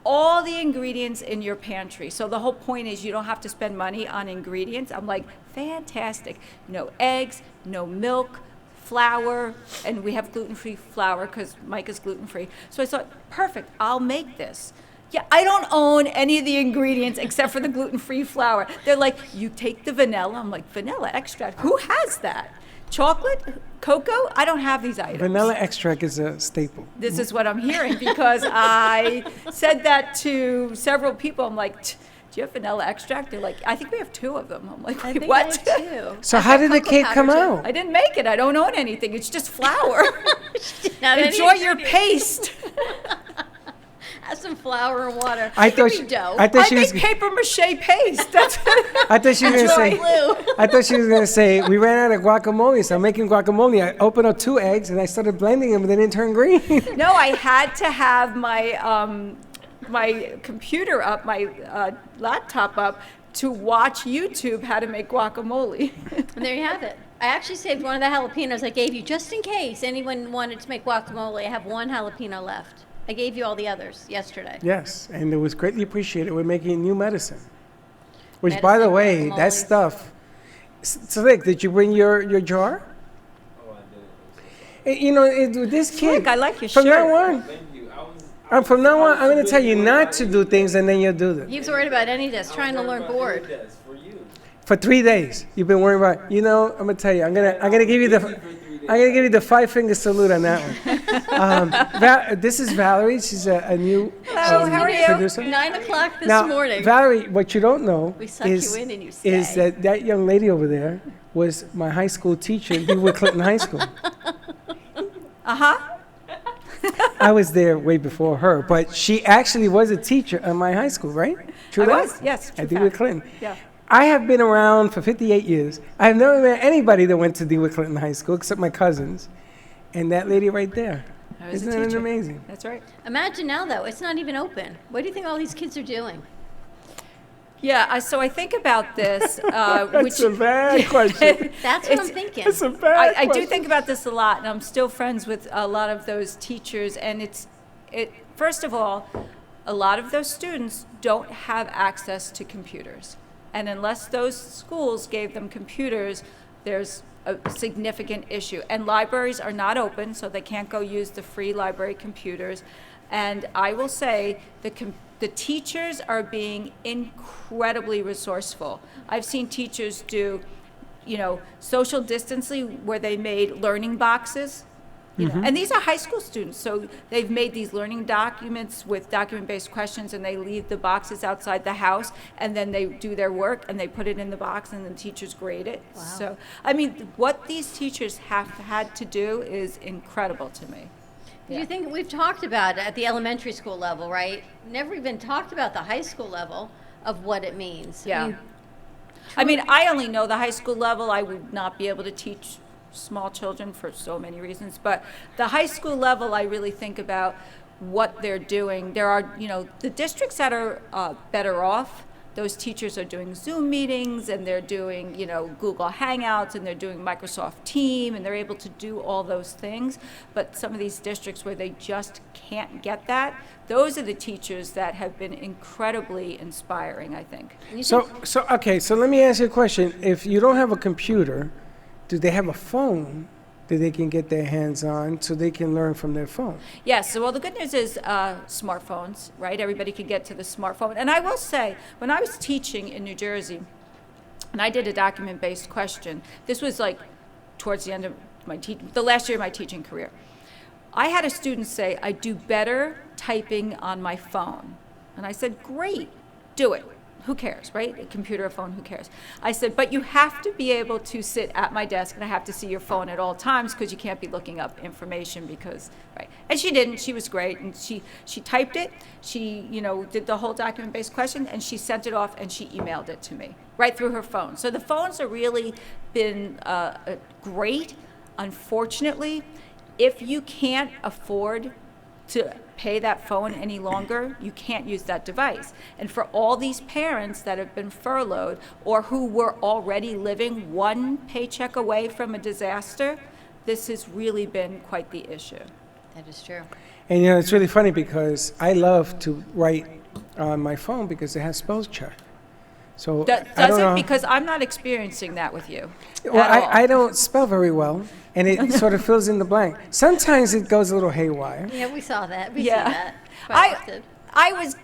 all the ingredients in your pantry. So the whole point is you don't have to spend money on ingredients. I'm like, fantastic. No eggs, no milk, flour, and we have gluten-free flour because Mike is gluten-free. So I thought, perfect, I'll make this. Yeah, I don't own any of the ingredients except for the gluten-free flour. They're like, you take the vanilla. I'm like, vanilla extract? Who has that? Chocolate? Cocoa? I don't have these items. Vanilla extract is a staple. This is what I'm hearing because I said that to several people. I'm like, do you have vanilla extract? They're like, I think we have 2 of them. I'm like, wait, what? So how did the cake come out? I didn't make it. I don't own anything. It's just flour. Not any Enjoy your ingredients. paste. Add some flour and water. I thought Give she- me dough. I thought she was- make paper mache paste. That's I thought she was going to say. Glue. I thought she was going to say we ran out of guacamole, so I'm making guacamole. I opened up 2 eggs and I started blending them, and they didn't turn green. No, I had to have my my computer up, my laptop up, to watch YouTube how to make guacamole. And there you have it. I actually saved one of the jalapenos I gave you just in case anyone wanted to make guacamole. I have 1 jalapeno left. I gave you all the others yesterday. Yes, and it was greatly appreciated. We're making new medicine. Which, by the way, that guacamoles. stuff. Slick, did you bring your jar? You know, with this kid. Slick, I like your from shirt. now on, from now on, I'm going to tell you not to do things, and then you'll do them. He was worried about any desk, trying to learn board. For 3 days, you've been worrying about. You know, I'm going to tell you. I'm gonna give you the 5-finger salute on that one. This is Valerie. She's a new Hello, how are you? producer. 9 o'clock this Now, morning. Valerie, what you don't know We suck is, you in and you is stay. that young lady over there was my high school teacher at Dewitt Clinton High School. Uh-huh. I was there way before her, but she actually was a teacher at my high school, right? True I that? was, yes, true At Dewitt fact. Clinton. Yeah. I have been around for 58 years. I've never met anybody that went to Dewitt Clinton High School except my cousins. And that lady right there. I was a Isn't that teacher. amazing? That's right. Imagine now, though, it's not even open. What do you think all these kids are doing? Yeah, so I think about this. That's a bad question. That's what I'm thinking. That's a bad I do question. think about this a lot, and I'm still friends with a lot of those teachers. And first of all, a lot of those students don't have access to computers. And unless those schools gave them computers, there's a significant issue. And libraries are not open, so they can't go use the free library computers. And I will say the teachers are being incredibly resourceful. I've seen teachers do, social distancing where they made learning boxes. And these are high school students, so they've made these learning documents with document-based questions, and they leave the boxes outside the house, and then they do their work, and they put it in the box, and the teachers grade it. Wow. So, what these teachers have had to do is incredible to me. Do you think we've talked about it at the elementary school level, right? Never even talked about the high school level of what it means. Yeah. I only know the high school level. I would not be able to teach small children for so many reasons, but the high school level, I really think about what they're doing. There are, the districts that are better off. Those teachers are doing Zoom meetings, and they're doing, Google Hangouts, and they're doing Microsoft Team, and they're able to do all those things. But some of these districts where they just can't get that, those are the teachers that have been incredibly inspiring, I think. So let me ask you a question. If you don't have a computer, do they have a phone that they can get their hands on so they can learn from their phone? Yes, so the good news is smartphones, right? Everybody can get to the smartphone. And I will say, when I was teaching in New Jersey, and I did a document-based question, this was like towards the end of the last year of my teaching career. I had a student say, I do better typing on my phone. And I said, great, do it. Who cares, right? A computer, a phone, who cares? I said, but you have to be able to sit at my desk, and I have to see your phone at all times, because you can't be looking up information right? And she didn't. She was great, and she typed it. She, did the whole document-based question, and she sent it off, and she emailed it to me right through her phone. So the phones have really been great. Unfortunately, if you can't afford to pay that phone any longer, you can't use that device. And for all these parents that have been furloughed, or who were already living one paycheck away from a disaster, this has really been quite the issue. That is true. And it's really funny because I love to write on my phone because it has spell check. So Does it? Because I'm not experiencing that with you. Well, I don't spell very well, and it sort of fills in the blank. Sometimes it goes a little haywire. Yeah, we saw that. We see that. I was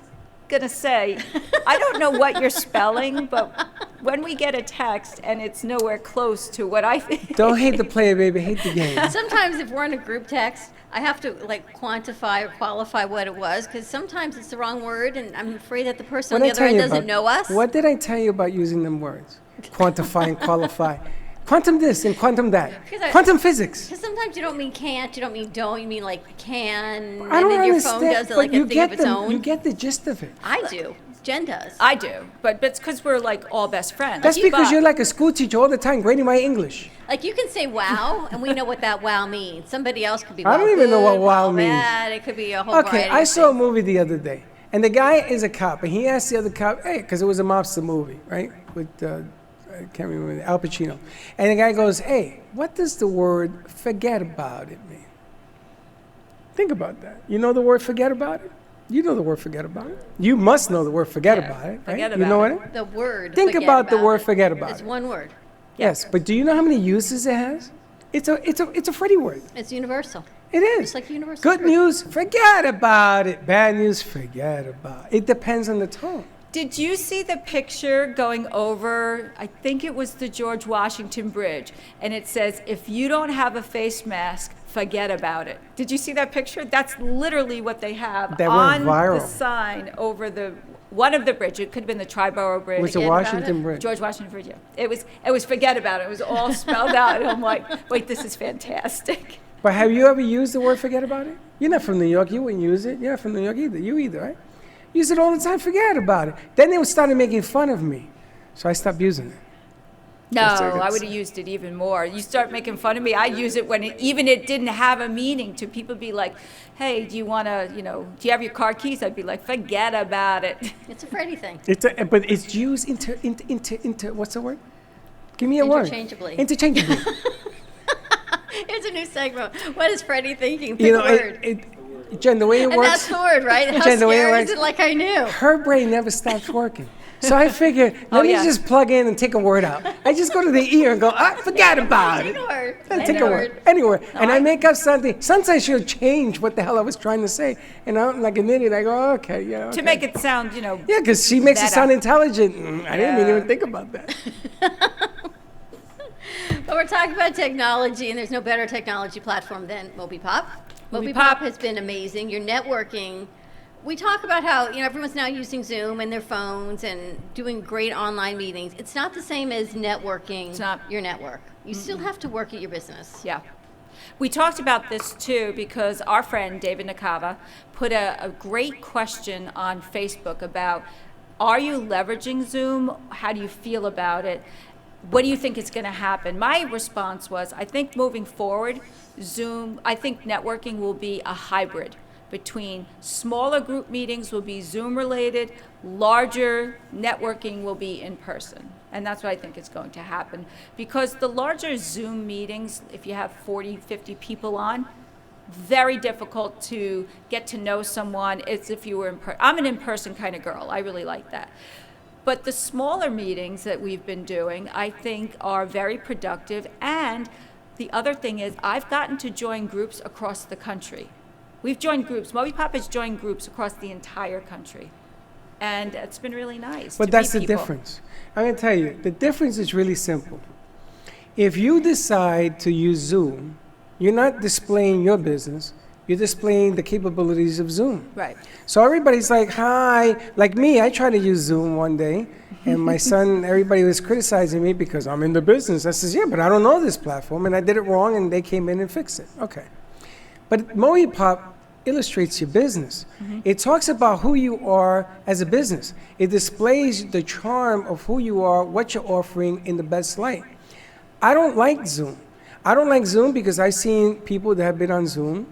going to say, I don't know what you're spelling, but when we get a text and it's nowhere close to what I think. Don't hate the player, baby. Hate the game. Sometimes if we're in a group text, I have to quantify or qualify what it was, because sometimes it's the wrong word, and I'm afraid that the person on the other end doesn't know us. What did I tell you about using them words? Quantify and qualify. Quantum this and quantum that. Quantum physics. Because sometimes you don't mean can't, you don't mean don't, you mean can, I don't and then your understand, phone does it like a thing of its own. You get the gist of it. I do. Jen does. I do, but it's because we're all best friends. That's because you're like a school teacher all the time grading my English. Like you can say wow, and we know what that wow means. Somebody else could be wow I don't even know what wow means. Bad. It could be a whole Okay, variety I of saw a things. movie the other day, and the guy is a cop, and he asked the other cop, hey, because it was a mobster movie, right, with, I can't remember, Al Pacino. And the guy goes, hey, what does the word forget about it mean? Think about that. You know the word forget about it? You know the word forget about it. You must know the word forget about it, right? Forget You know about what? The word. Think forget about the word it. forget about It's it. one word. Yes, but do you know how many uses it has? It's a Freddie word. It's universal. It is. It's like universal. Good news, forget about it. Bad news, forget about it. It depends on the tone. Did you see the picture going over, I think it was the George Washington Bridge, and it says, if you don't have a face mask, forget about it. Did you see that picture? That's literally what they have That on went viral. the sign over one of the bridges. It could have been the Triborough Bridge. Was it Forget about Washington Bridge? George Washington Bridge, yeah. It was forget about it. It was all spelled out. And I'm like, wait, this is fantastic. But have you ever used the word forget about it? You're not from New York. You wouldn't use it. You're not from New York either. You either, right? Use it all the time. Forget about it. Then they started making fun of me. So I stopped using it. No, Just so I would have used it even more. You start making fun of me, I use it when it didn't have a meaning. To people be like, hey, do you want to, do you have your car keys? I'd be like, forget about it. It's a Freddie thing. But it's used inter, what's the word? Give me a word. Interchangeably. Interchangeably. It's a new segment. What is Freddie thinking? Pick You know, a word. Jen, the way it And works. that's the word, right? How Jen, the way it scary works, is it like I knew? Her brain never stops working. So I figured, let me just plug in and take a word out. I just go to the ear and go, forget about it. Take a word. Take a word. Anywhere. And I make up something. Sometimes she'll change what the hell I was trying to say. And I'm like an idiot. I go, okay, yeah. Okay. To make it sound, Yeah, because she makes it sound intelligent. I didn't even think about that. But we're talking about technology, and there's no better technology platform than MobiPop. MobiPop has been amazing. Your networking. We talk about how everyone's now using Zoom and their phones and doing great online meetings. It's not the same as networking. It's not your network. You still have to work at your business. Yeah. We talked about this too because our friend David Nakava put a great question on Facebook about, are you leveraging Zoom? How do you feel about it? What do you think is going to happen? My response was, I think moving forward, I think networking will be a hybrid between smaller group meetings will be Zoom related, larger networking will be in person. And that's what I think is going to happen. Because the larger Zoom meetings, if you have 40, 50 people on, very difficult to get to know someone. It's if you were in person. I'm an in-person kind of girl. I really like that. But the smaller meetings that we've been doing, I think, are very productive. And the other thing is, I've gotten to join groups across the country. We've joined groups. MobiPop has joined groups across the entire country. And it's been really nice. But that's the difference. I'm going to tell you, the difference is really simple. If you decide to use Zoom, you're not displaying your business. You're displaying the capabilities of Zoom. Right. So everybody's like, hi. Like me, I tried to use Zoom one day, and my son, everybody was criticizing me because I'm in the business. I says, yeah, but I don't know this platform, and I did it wrong, and they came in and fixed it. Okay. But MobiPop illustrates your business. It talks about who you are as a business. It displays the charm of who you are, what you're offering in the best light. I don't like Zoom. I don't like Zoom because I've seen people that have been on Zoom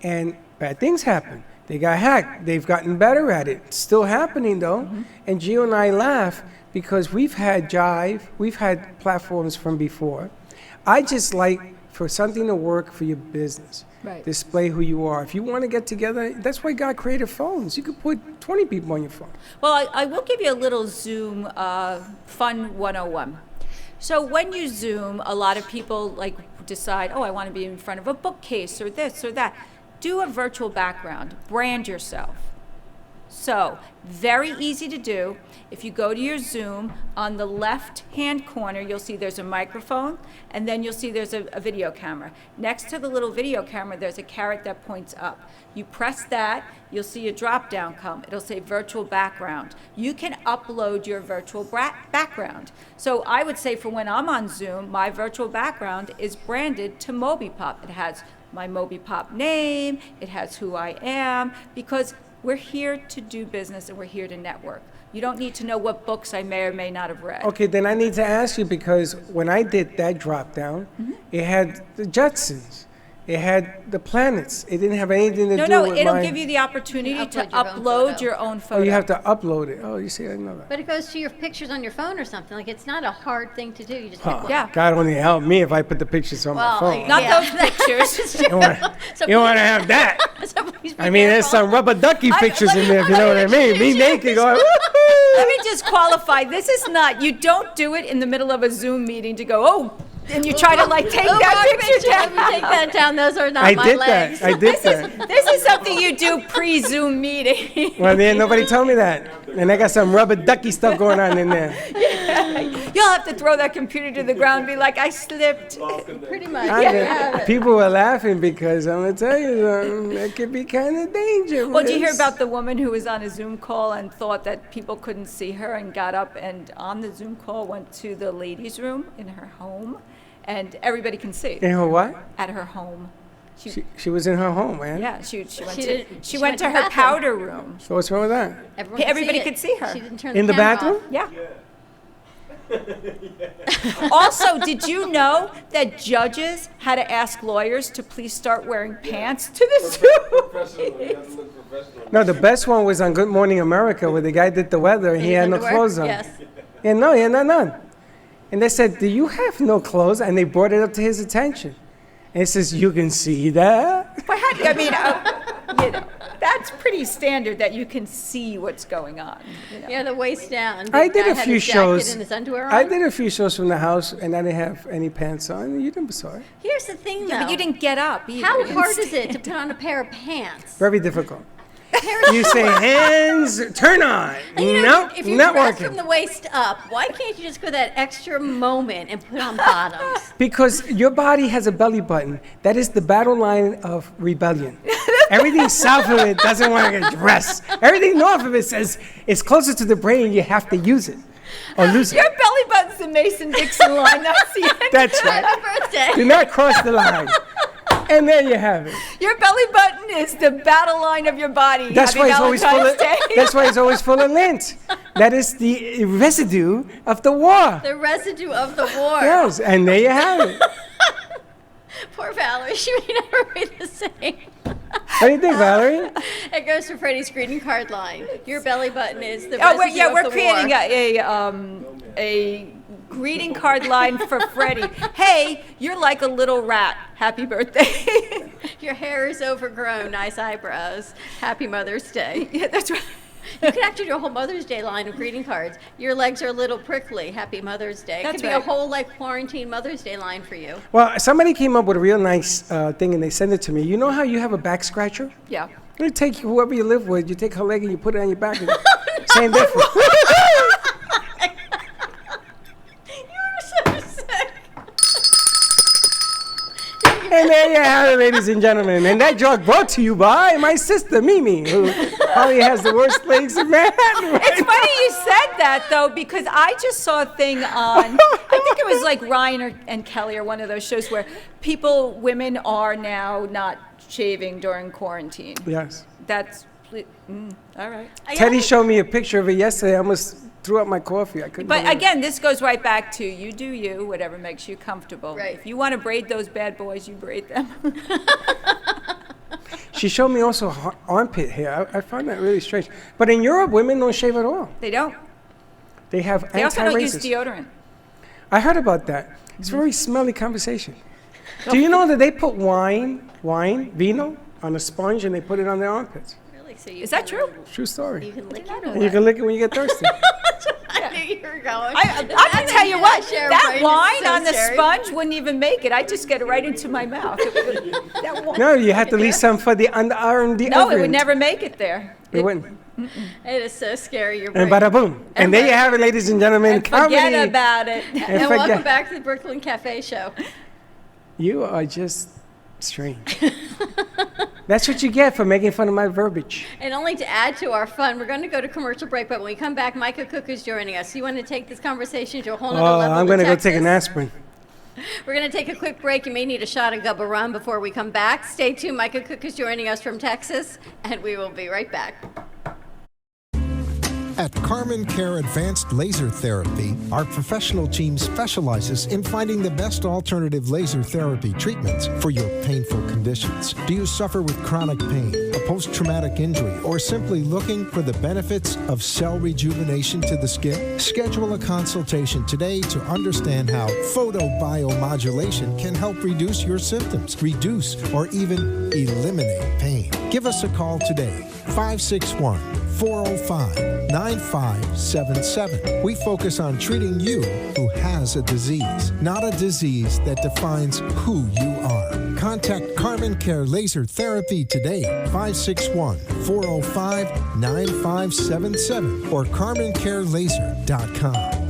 and bad things happen. They got hacked. They've gotten better at it. It's still happening though. And Gio and I laugh because we've had Jive, we've had platforms from before. I just like for something to work for your business. Right. Display who you are. If you want to get together, that's why God created phones. You could put 20 people on your phone. Well, I will give you a little Zoom fun 101. So when you Zoom, a lot of people decide, I want to be in front of a bookcase or this or that. Do a virtual background. Brand yourself. So, very easy to do. If you go to your Zoom, on the left-hand corner, you'll see there's a microphone, and then you'll see there's a video camera. Next to the little video camera, there's a caret that points up. You press that, you'll see a drop-down come. It'll say virtual background. You can upload your virtual background. So I would say for when I'm on Zoom, my virtual background is branded to MobiPop. It has my MobiPop name, it has who I am, because we're here to do business and we're here to network. You don't need to know what books I may or may not have read. Okay, then I need to ask you because when I did that drop down, it had the Jetsons. It had the planets. It didn't have anything to do with No, it'll give you the opportunity to upload your own photo. Oh, you have to upload it. Oh, you see, I didn't know that. But it goes to your pictures on your phone or something. Like, it's not a hard thing to do. You just God only help me if I put the pictures on my phone. Not those pictures. You don't want to have that. I mean, there's some rubber ducky pictures in there, if you know what I mean. Me naked going, woohoo! Let me just qualify. This is not, you don't do it in the middle of a Zoom meeting to go, and you try to take that picture down. Take that down. Those are not my legs. I did that. This is something you do pre-Zoom meeting. Well, then nobody told me that. And I got some rubber ducky stuff going on in there. Yeah. You'll have to throw that computer to the ground and be like, I slipped. Pretty much. People were laughing because I'm going to tell you something. It could be kind of dangerous. Well, did you hear about the woman who was on a Zoom call and thought that people couldn't see her and got up and on the Zoom call went to the ladies' room in her home? And everybody can see. In her what? At her home. She was in her home, man. Yeah, she went to her powder room. So what's wrong with that? Everybody could see her. She didn't turn in the bathroom? Yeah. Also, did you know that judges had to ask lawyers to please start wearing pants to the Zoom? No, the best one was on Good Morning America where the guy did the weather and he had no underwear? clothes on. Yes. And no, he had none. And they said, do you have no clothes? And they brought it up to his attention. And he says, you can see that? But how, you know, that's pretty standard that you can see what's going on. You know? Yeah, the waist down. I The did guy a had few his jacket shows. and his underwear I on. did a few shows from the house and I didn't have any pants on. You didn't saw it. Here's the thing, though. Yeah, but you didn't get up either. How You didn't hard is stand it to put on a pair of pants? Very difficult. You say hands, turn on. And, you know, Nope, if you not dress working. from the waist up, why can't you just go that extra moment and put on bottoms? Because your body has a belly button. That is the battle line of rebellion. Everything south of it doesn't want to get dressed. Everything north of it says it's closer to the brain, you have to use it or lose it. Your belly button's the Mason-Dixon line. That's the end. That's right. Happy birthday. Do not cross the line. And there you have it. Your belly button is the battle line of your body. That's Happy why it's always full of. Valentine's Day. That's why it's always full of lint. That is the residue of the war. The residue of the war. Yes, and there you have it. Poor Valerie, she may never be the same. What do you think, Valerie? It goes to Freddie's greeting card line. Your belly button is the Oh, residue of we're the creating war. a greeting card line for Freddie. Hey, you're like a little rat. Happy birthday. Your hair is overgrown. Nice eyebrows. Happy Mother's Day. Yeah, that's right. You could actually do a whole Mother's Day line of greeting cards. Your legs are a little prickly. Happy Mother's Day. It That's could be right. a whole like quarantine Mother's Day line for you. Well, somebody came up with a real nice thing and they sent it to me. You know how you have a back scratcher? Yeah. You take whoever you live with, you take her leg and you put it on your back. And same difference. You're so sick. And there you have it, ladies and gentlemen. And that joke brought to you by my sister, Mimi, who probably has the worst legs in Manhattan. Right It's funny you said that, though, because I just saw a thing on, I think it was like Ryan and Kelly or one of those shows where women are now not shaving during quarantine. Yes. That's, all right. Teddy showed me a picture of it yesterday. I almost threw up my coffee. I couldn't But believe it. again, this goes right back to you do you, whatever makes you comfortable. Right. If you want to braid those bad boys, you braid them. She showed me also armpit hair. I found that really strange. But in Europe, women don't shave at all. They don't. They have They also don't use anti-racist. deodorant. I heard about that. It's a very smelly conversation. Do you know that they put vino, on a sponge and they put it on their armpits? Really? So you Is that true? True story. You can lick it. And you can lick it when you get thirsty. I knew you were going. I can tell you what, Sharon that Braden is wine so on the scary. sponge wouldn't even make it. I just get it right into my mouth. That wine- No, you have to leave some for the underarm deodorant. No, it would never make it there. It wouldn't. It is so scary. Your And brain. bada boom. And there you have it, ladies and gentlemen. And forget Comedy. about it. And forget- welcome back to the Brooklyn Cafe Show. You are just strange. That's what you get for making fun of my verbiage. And only to add to our fun, we're going to go to commercial break, but when we come back, Micah Cook is joining us. You want to take this conversation to a whole nother Oh, level I'm going going to to go take an aspirin. We're going to take a quick break. You may need a shot of Gubba Rum before we come back. Stay tuned. Micah Cook is joining us from Texas, and we will be right back. At Carmen Care Advanced Laser Therapy, our professional team specializes in finding the best alternative laser therapy treatments for your painful conditions. Do you suffer with chronic pain, a post-traumatic injury, or simply looking for the benefits of cell rejuvenation to the skin? Schedule a consultation today to understand how photobiomodulation can help reduce your symptoms, reduce or even eliminate pain. Give us a call today, 561-405-9577. We focus on treating you who has a disease, not a disease that defines who you are. Contact Carmen Care Laser Therapy today, 561-405-9577 or carmencarelaser.com.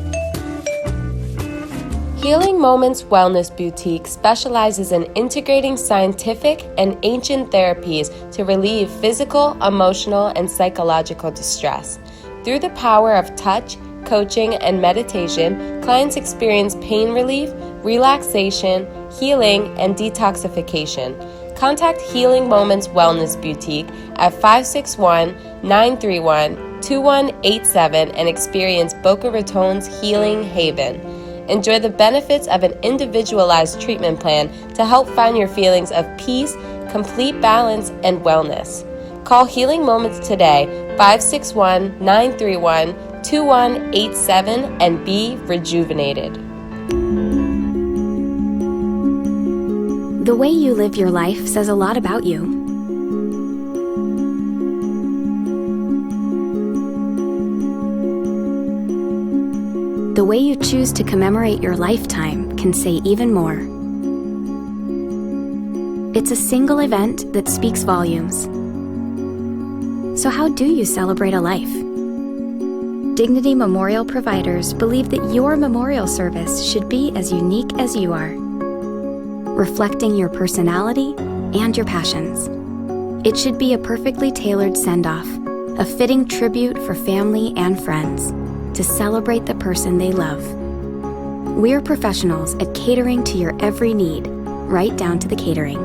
Healing Moments Wellness Boutique specializes in integrating scientific and ancient therapies to relieve physical, emotional, and psychological distress. Through the power of touch, coaching, and meditation, clients experience pain relief, relaxation, healing, and detoxification. Contact Healing Moments Wellness Boutique at 561-931-2187 and experience Boca Raton's Healing Haven. Enjoy the benefits of an individualized treatment plan to help find your feelings of peace, complete balance, and wellness. Call Healing Moments today, 561-931-2187, and be rejuvenated. The way you live your life says a lot about you. The way you choose to commemorate your lifetime can say even more. It's a single event that speaks volumes. So how do you celebrate a life? Dignity Memorial providers believe that your memorial service should be as unique as you are, reflecting your personality and your passions. It should be a perfectly tailored send-off, a fitting tribute for family and friends to celebrate the person they love. We're professionals at catering to your every need, right down to the catering.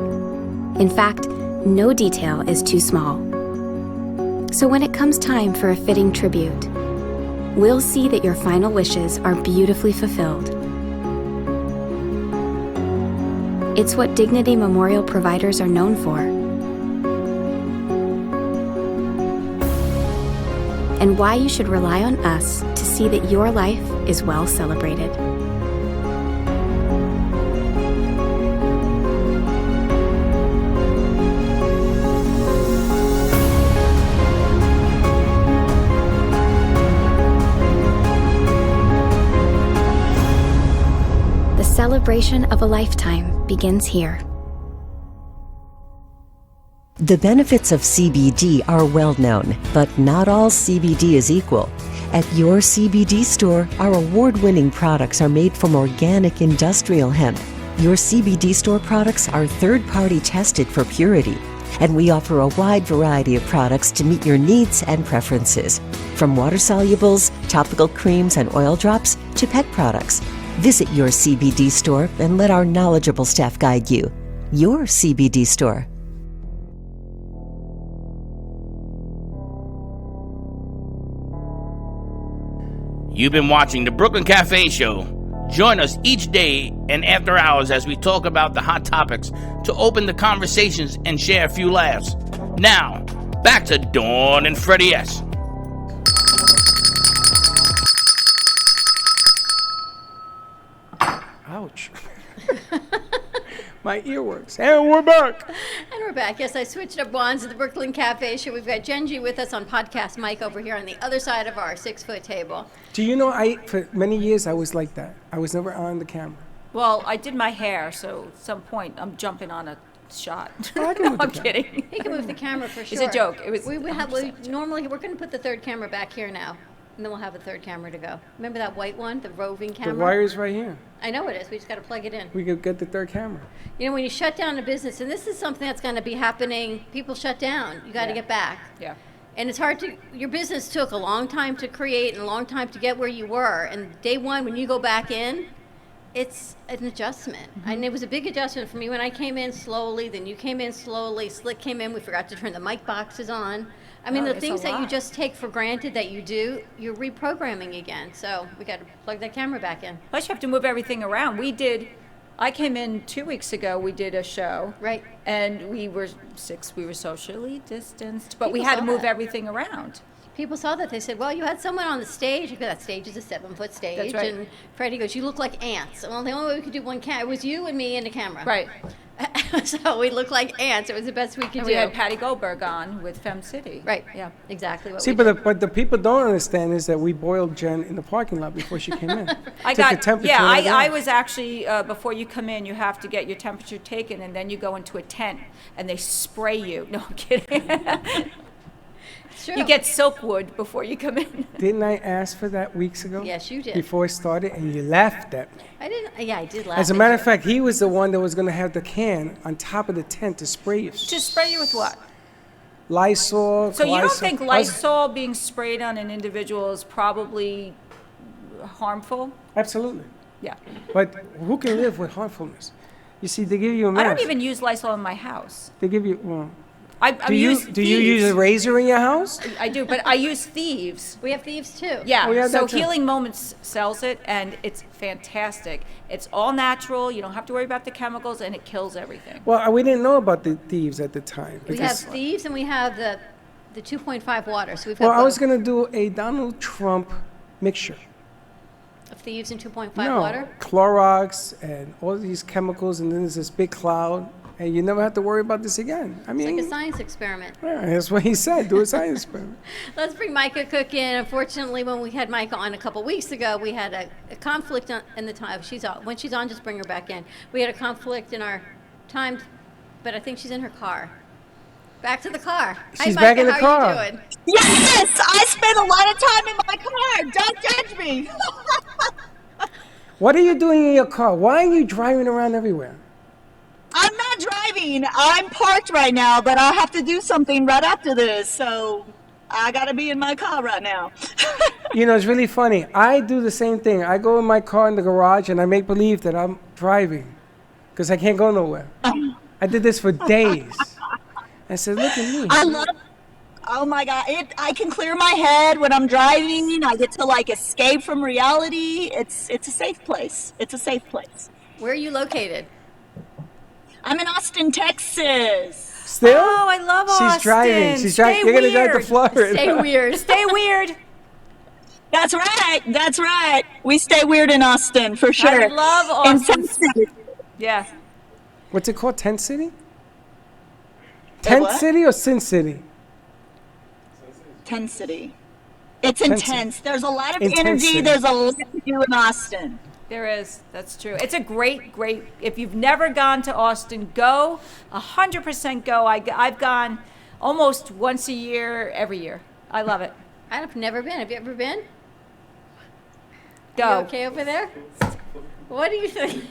In fact, no detail is too small. So when it comes time for a fitting tribute, we'll see that your final wishes are beautifully fulfilled. It's what Dignity Memorial providers are known for. And why you should rely on us to see that your life is well celebrated. The celebration of a lifetime begins here. The benefits of CBD are well known, but not all CBD is equal. At your CBD store, our award-winning products are made from organic industrial hemp. Your CBD store products are third-party tested for purity, and we offer a wide variety of products to meet your needs and preferences. From water solubles, topical creams and oil drops, to pet products. Visit your CBD store and let our knowledgeable staff guide you. Your CBD store. You've been watching the Brooklyn Cafe Show. Join us each day and after hours as we talk about the hot topics to open the conversations and share a few laughs. Now, back to Dawn and Freddie S. Ouch. My ear works. And we're back. And we're back. Yes, I switched up wands at the Brooklyn Cafe Show. We've got Genji with us on podcast Mike over here on the other side of our 6-foot table. Do you know, for many years I was like that. I was never on the camera. Well, I did my hair, so at some point I'm jumping on a shot. Oh, No, I'm kidding. He can move the camera for sure. It's a joke. It was. Normally, we're going to put the third camera back here now, and then we'll have a third camera to go. Remember that white one, the roving camera? The wire's right here. I know it is. We just got to plug it in. We could get the third camera. You know, when you shut down a business, and this is something that's going to be happening, people shut down. You got to get back. Yeah. And it's hard to, your business took a long time to create and a long time to get where you were. And day one, when you go back in, it's an adjustment. And it was a big adjustment for me when I came in slowly, then you came in slowly, Slick came in, we forgot to turn the mic boxes on. I mean, the things that you just take for granted that you do, you're reprogramming again. So we got to plug that camera back in. Plus, you have to move everything around. I came in 2 weeks ago, we did a show. Right. And we were socially distanced, but we had to move everything around. People saw that. They said, well, you had someone on the stage. That stage is a 7-foot stage. That's right. And Freddie goes, you look like ants. Well, the only way we could do one camera, it was you and me and the camera. Right. So we looked like ants. It was the best we could And do. we had Patty Goldberg on with Fem City. Right. Yeah. Exactly what See, we but did. but the people don't understand is that we boiled Jen in the parking lot before she came in. I was actually, before you come in, you have to get your temperature taken, and then you go into a tent, and they spray you. No, I'm kidding. True. You get silkwood before you come in. Didn't I ask for that weeks ago? Yes, you did. Before it started, and you laughed at me. I didn't. Yeah, I did laugh. As a at matter you. of fact, he was the one that was going to have the can on top of the tent to spray you. To spray you with what? Lysol. So you don't Lysol. think Lysol being sprayed on an individual is probably harmful? Absolutely. Yeah. But who can live with harmfulness? You see, they give you a mask. I don't even use Lysol in my house. They give you, well, Do you use a razor in your house? I do, but I use Thieves. We have Thieves too. Yeah, Oh, yeah, so that's it. Healing Moments sells it, and it's fantastic. It's all natural. You don't have to worry about the chemicals, and it kills everything. Well, we didn't know about the Thieves at the time. We have Thieves and we have the 2.5 water. So we've got Well, I was both. going to do a Donald Trump mixture. Of Thieves and 2.5 No, water. Clorox and all these chemicals, and then there's this big cloud, and you never have to worry about this again. I It's mean, like a science experiment. yeah, that's what he said. Do a science experiment. Let's bring Micah Cook in. Unfortunately, when we had Micah on a couple weeks ago, we had a conflict in the time. When she's on, just bring her back in. We had a conflict in our time, but I think she's in her car. Back to the car. She's Hi, back Micah, in the how car. Are you doing? Yes, I spend a lot of time in my car. Don't judge me. What are you doing in your car? Why are you driving around everywhere? I'm not driving. I'm parked right now, but I have to do something right after this, so I gotta be in my car right now. You know, it's really funny. I do the same thing. I go in my car in the garage and I make believe that I'm driving because I can't go nowhere. I did this for days. I said, look at me. I love. Oh my God! I can clear my head when I'm driving. I get to like escape from reality. It's a safe place. It's a safe place. Where are you located? I'm in Austin, Texas. Still? Oh, I love Austin. She's driving. She's Stay driving. You're going to drive to weird. Florida. Stay weird. Stay weird. That's right. That's right. We stay weird in Austin for sure. I love In Austin. Tent City. Yeah. What's it called? Tent City? Wait, Tent what? City or Sin City? Tent City. It's Tent City. intense. There's a lot of Intense energy. city. There's a lot to do in Austin. There is. That's true. It's a great. If you've never gone to Austin, go. 100% go. I've gone almost once a year, every year. I love it. I've never been. Have you ever been? Go. You okay over there? What do you think?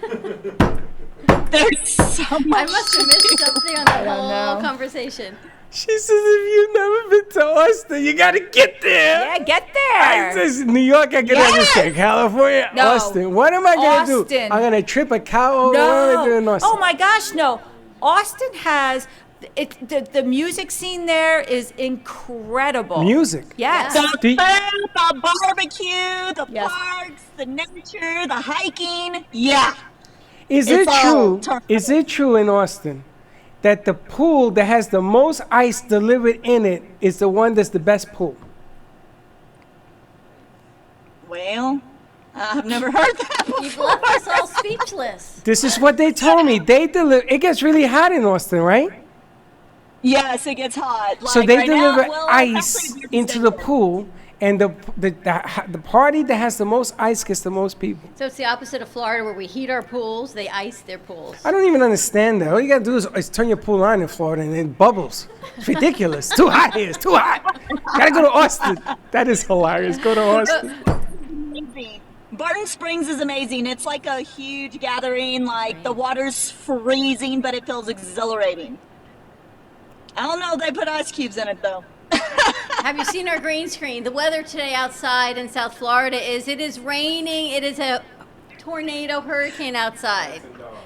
There's so much. I must have missed something on the I don't whole know. conversation. She says if you've never been to Austin, you got to get there. Yeah, get I there. says New York, I can understand. California, No. Austin. What am I going to do? Austin. I'm going to trip a cow over. What am I doing in Austin? Oh my gosh, no. Austin has the music scene there is incredible. Music? Yes. The Do you- food, the barbecue, the parks, the nature, the hiking. Yeah. Is It's it all true? Is it true in Austin that the pool that has the most ice delivered in it is the one that's the best pool? Well, I've never heard that before. You've left us all speechless. This is what they told me. They deliver. It gets really hot in Austin, right? Yes, it gets hot. So Like they right now, deliver well, ice actually, into the pool, and the party that has the most ice gets the most people. So it's the opposite of Florida, where we heat our pools, they ice their pools. I don't even understand that. All you gotta do is turn your pool on in Florida, and it bubbles. It's ridiculous. Too hot here. It's too hot. Gotta go to Austin. That is hilarious. Go to Austin. amazing. Barton Springs is amazing. It's like a huge gathering. Like the water's freezing, but it feels exhilarating. I don't know. They put ice cubes in it though. Have you seen our green screen? The weather today outside in South Florida is it is raining. It is a tornado hurricane outside.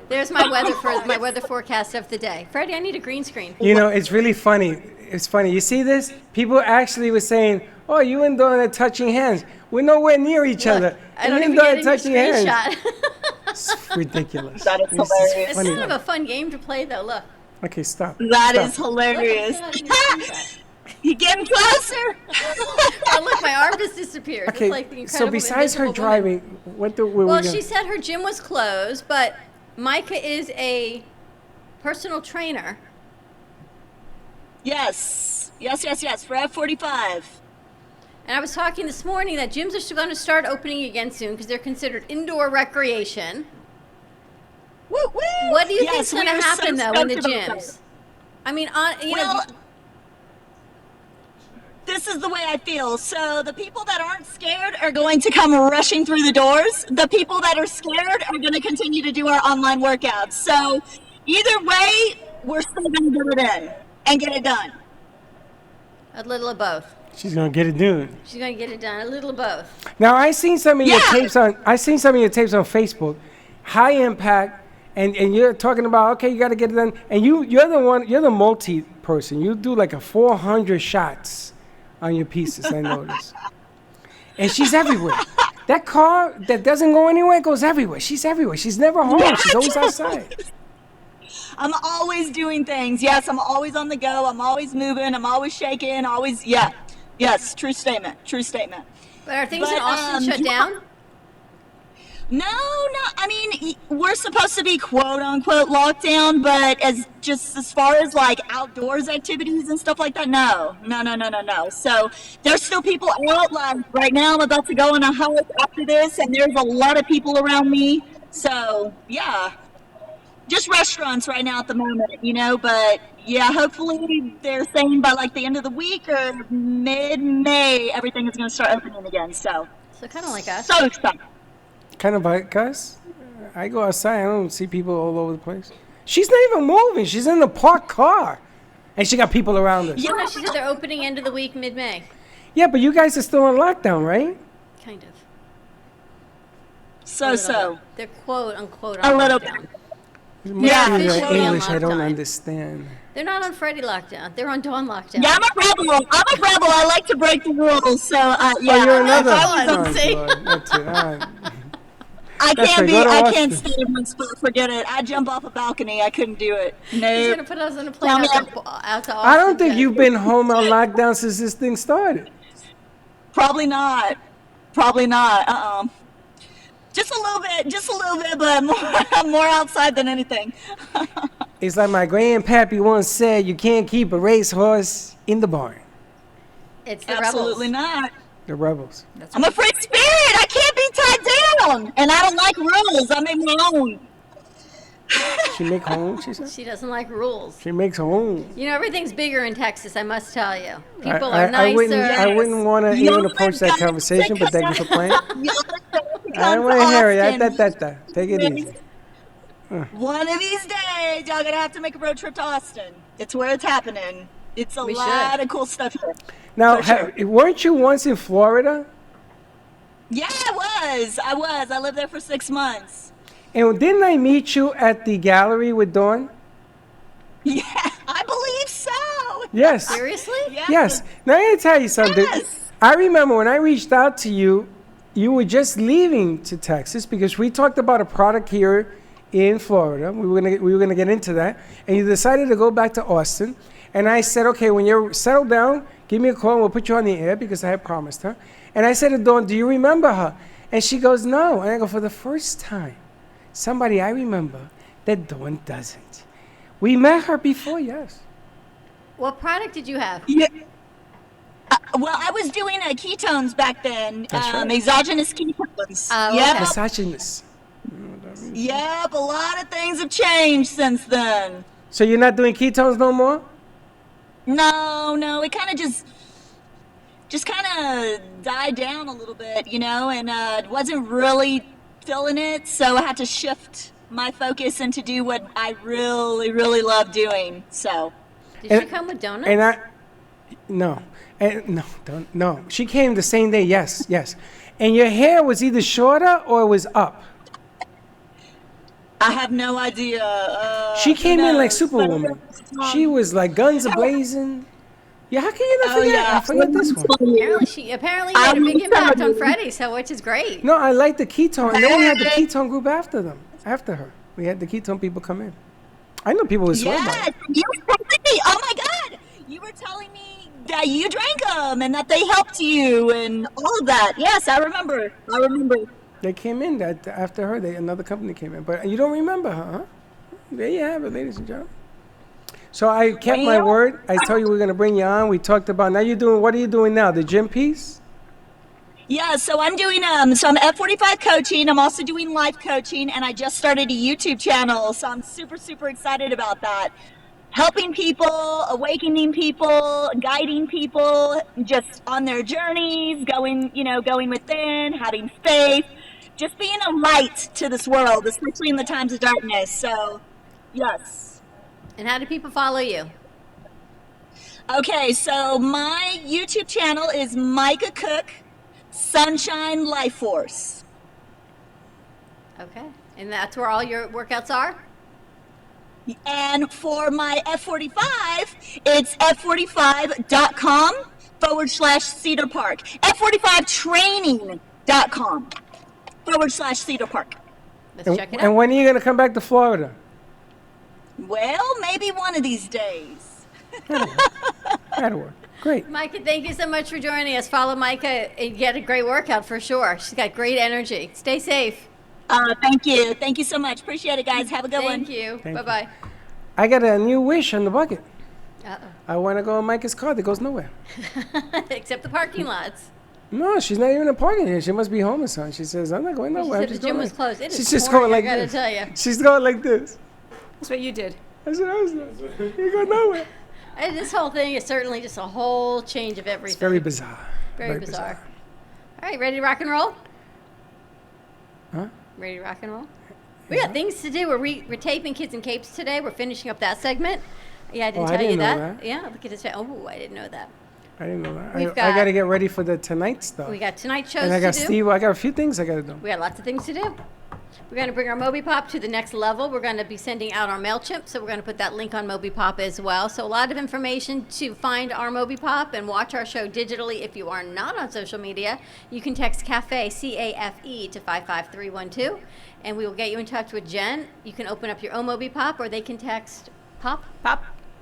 There's my weather forecast of the day. Freddie, I need a green screen. You know, it's really funny. It's funny. You see this? People actually were saying, "Oh, you and Dawn are touching hands." We're nowhere near each other. I don't And even you and get Dawn are any touching hands. screenshot. It's ridiculous. That is It's just hilarious. It's funny, kind of though. a fun game to play, though. Look. Okay, stop. That Stop. is hilarious. You getting closer? Oh, look, my arm just disappeared. Okay, It's like the so Incredible besides her Invisible Woman. driving, what were we Well, gonna- she said her gym was closed, but Micah is a personal trainer. Yes. For F45. And I was talking this morning that gyms are going to start opening again soon because they're considered indoor recreation. Woo woo! What do you Yes, think's going we to are so happen though in the stoked about gyms? that. I mean, you Well, know, this is the way I feel. So the people that aren't scared are going to come rushing through the doors. The people that are scared are going to continue to do our online workouts. So either way, we're still going to get it in and get it done. a little of both. She's gonna get it done. She's going to get it done. A little of both. Now I seen some of your tapes on. I seen some of your tapes on Facebook. High impact, and you're talking about, okay, you got to get it done. And you're the multi person. You do like a 400 shots on your pieces, I noticed. And she's everywhere. That car that doesn't go anywhere goes everywhere. She's everywhere. She's never home. She's always outside. I'm always doing things. Yes, I'm always on the go. I'm always moving. I'm always shaking. Always, yeah. Yes, true statement. True statement. But are things in Austin shut down? No. I mean, we're supposed to be quote unquote locked down, but as far as like outdoors activities and stuff like that, no. So there's still people out. Like right now, I'm about to go on a hike after this, and there's a lot of people around me. So yeah, just restaurants right now at the moment, But yeah, hopefully they're saying by like the end of the week or mid-May, everything is going to start opening again. So kind of like us. So excited. Kind of like us. I go outside, I don't see people all over the place. She's not even moving. She's in the parked car. And she got people around her. Yeah, she said they're opening end of the week, mid-May. Yeah, but you guys are still on lockdown, right? Kind of. So. They're quote unquote on a little lockdown. Yeah, officially on English, I don't lockdown. understand. They're not on Friday lockdown. They're on Dawn lockdown. Yeah, I'm a rebel. I like to break the rules. So yeah. Oh, you're another. That's it. I can't stay in one spot. Forget it. I jump off a balcony. I couldn't do it. No. He's gonna put us on a plane out to Austin. I don't think you've been home on lockdown since this thing started. Probably not. Just a little bit, but more outside than anything. It's like my grandpappy once said, you can't keep a racehorse in the barn. It's the Absolutely rebels. not. The rebels. I'm a free spirit. I can't be tied down. And I don't like rules. I make my own. She make her own, she said? She doesn't like rules. She makes her own. Everything's bigger in Texas, I must tell you. People are nicer. I wouldn't want to even approach that conversation, but thank you for playing. I don't want to hear it. Take it easy. One of these days, y'all gonna have to make a road trip to Austin. It's where it's happening. It's a We lot should. of cool stuff here. Now, weren't you once in Florida? Yeah, I was. I lived there for 6 months. And didn't I meet you at the gallery with Dawn? Yeah, I believe so. Yes. Seriously? Yes. Now, I'm going to tell you something. I remember when I reached out to you, you were just leaving to Texas because we talked about a product here in Florida. We were gonna get into that. And you decided to go back to Austin. And I said, okay, when you're settled down, give me a call and we'll put you on the air because I had promised her. And I said to Dawn, do you remember her? And she goes, no. And I go, for the first time, somebody I remember that Dawn doesn't. We met her before, yes. What product did you have? Yeah. Well, I was doing ketones back then. That's right. Exogenous ketones. Okay. Misogynist. Yep, a lot of things have changed since then. So you're not doing ketones no more? No, it kind of just kind of died down a little bit, and wasn't really feeling it, so I had to shift my focus and to do what I really, really love doing. So. Did she come with donuts? No. She came the same day, yes. And your hair was either shorter or it was up. I have no idea. She came in like Superwoman. She was like guns a-blazing. Yeah, how can you not forget? I forget this one. Apparently you had a big impact on Freddie, which is great. No, I like the ketone. And then we had the ketone group after her. We had the ketone people come in. I know people who swear by it. You were telling me, oh my God, you were telling me that you drank them and that they helped you and all of that. Yes, I remember. They came in after her. Another company came in, but you don't remember her, huh? There you have it, ladies and gentlemen. So I kept my word. I told you we were going to bring you on. We talked about what are you doing now? The gym piece? Yeah, so I'm doing so I'm F45 coaching. I'm also doing life coaching, and I just started a YouTube channel. So I'm super, super excited about that. Helping people, awakening people, guiding people just on their journeys, going within, having faith, just being a light to this world, especially in the times of darkness. So, yes. And how do people follow you? Okay, so my YouTube channel is Micah Cook Sunshine Life Force. Okay. And that's where all your workouts are? And for my F45, it's f45.com/Cedar Park. F45training.com/Cedar Park. Let's check it out. And when are you going to come back to Florida? Well, maybe one of these days. That'll work. Great. Micah, thank you so much for joining us. Follow Micah and get a great workout for sure. She's got great energy. Stay safe. Thank you. Thank you so much. Appreciate it, guys. Have a good one. Thank you. Thank you. Bye-bye. I got a new wish on the bucket. Uh-oh. I want to go on Micah's car that goes nowhere. Except the parking lots. No, she's not even in parking here. She must be home or something. She says, I'm not going nowhere. She I'm said just the gym going was closed. It She's is just pouring, going like I gotta this. tell you. She's going like this. That's what you did. That's what I was doing. You go nowhere. And this whole thing is certainly just a whole change of everything. It's very bizarre. Very bizarre. All right, ready to rock and roll? Huh? Ready to rock and roll? We got things to do. We're taping Kids and Capes today. We're finishing up that segment. Yeah, I didn't tell you that. Yeah, look at this. Oh, I didn't know that. I didn't know that. We've I got- got to get ready for the tonight stuff. We got tonight shows And I got to do. Steve. I got a few things I got to do. We got lots of things to do. We're going to bring our MobiPop to the next level. We're going to be sending out our MailChimp, so we're going to put that link on MobiPop as well. So a lot of information to find our MobiPop and watch our show digitally. If you are not on social media, you can text CAFE, C-A-F-E, to 55312, and we will get you in touch with Jen. You can open up your own MobiPop, or they can text POP.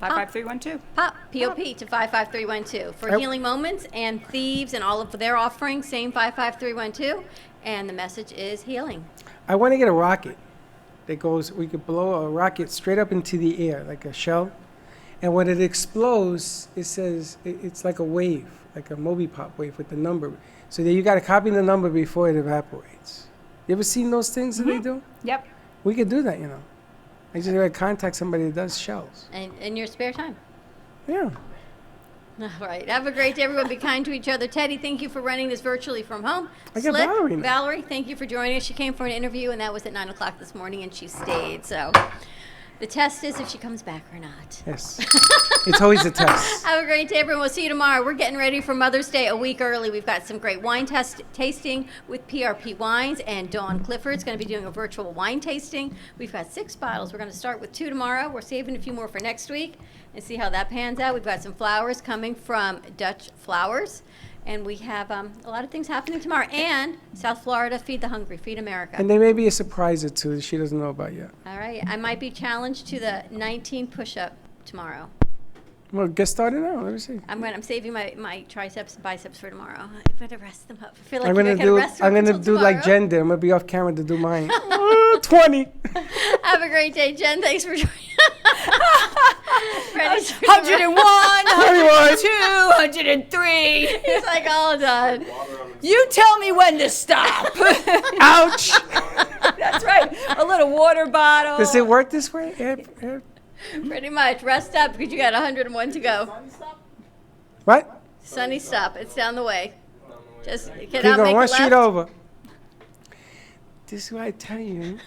55312. POP, P-O-P, to 55312. For Yep. Healing Moments and Thieves and all of their offerings, same 55312. And the message is healing. I want to get a rocket that goes, we could blow a rocket straight up into the air, like a shell. And when it explodes, it says, it's like a wave, like a MobiPop wave with the number. So that you got to copy the number before it evaporates. You ever seen those things that they do? Yep. We could do that, you know. I just got to contact somebody that does shells. And in your spare time. Yeah. All right. Have a great day, everyone. Be kind to each other. Teddy, thank you for running this virtually from home. I got Slick, Valerie now. Valerie, thank you for joining us. She came for an interview, and that was at 9 o'clock this morning, and she stayed. So the test is if she comes back or not. Yes. It's always a test. Have a great day, everyone. We'll see you tomorrow. We're getting ready for Mother's Day a week early. We've got some great wine tasting with PRP Wines, and Dawn Clifford's going to be doing a virtual wine tasting. We've got 6 bottles. We're going to start with 2 tomorrow. We're saving a few more for next week and see how that pans out. We've got some flowers coming from Dutch Flowers, and we have a lot of things happening tomorrow. And South Florida, Feed the Hungry, Feed America. And there may be a surprise or two that she doesn't know about yet. All right. I might be challenged to the 19 push-up tomorrow. Well, get started now. Let me see. I'm saving my triceps and biceps for tomorrow. I better rest them up. I feel like I'm I gonna gotta do. rest them I'm gonna until do like tomorrow. Jen did. I'm gonna be off camera to do mine. 20. Have a great day, Jen. Thanks for joining. 101, 102, 103. It's like all done. You tell me when to stop. Ouch. That's right. A little water bottle. Does it work this way? Pretty much. Rest up because you got 101 to go. What? Sunny stop. It's down the way. Just get Keep out, going. make One a street left. over. This is what I tell you.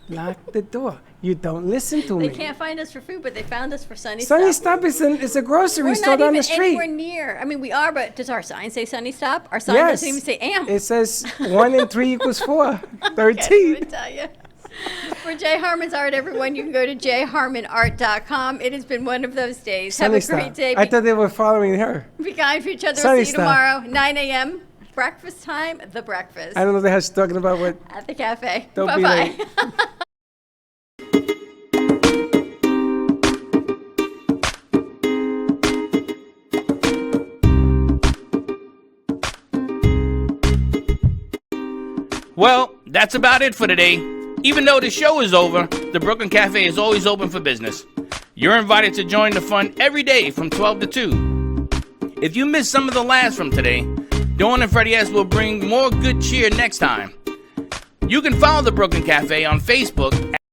Lock the door. You don't listen to They me. can't find us for food, but they found us for Sunny Sunny Stop. Stop is a grocery We're store not down even the street. anywhere near. I mean, we are, but does our sign say Sunny Stop? Our sign Yes. doesn't even say am. It says 1 and 3 equals 4. 13. Can't even tell you. For Jay Harmon's Art, everyone, you can go to jharmonart.com. It has been one of those days. Sunny Have a great Stop. day. I thought they were following her. Be kind for each other. Sunny We'll see you Stop. tomorrow, 9 a.m. Breakfast time, the breakfast I don't know if they had talking about what. at the cafe. Don't be Bye-bye. late. Well, that's about it for today. Even though the show is over, the Brooklyn Cafe is always open for business. You're invited to join the fun every day from 12 to 2. If you missed some of the laughs from today, Dawn and Freddie S. will bring more good cheer next time. You can follow the Brooklyn Cafe on Facebook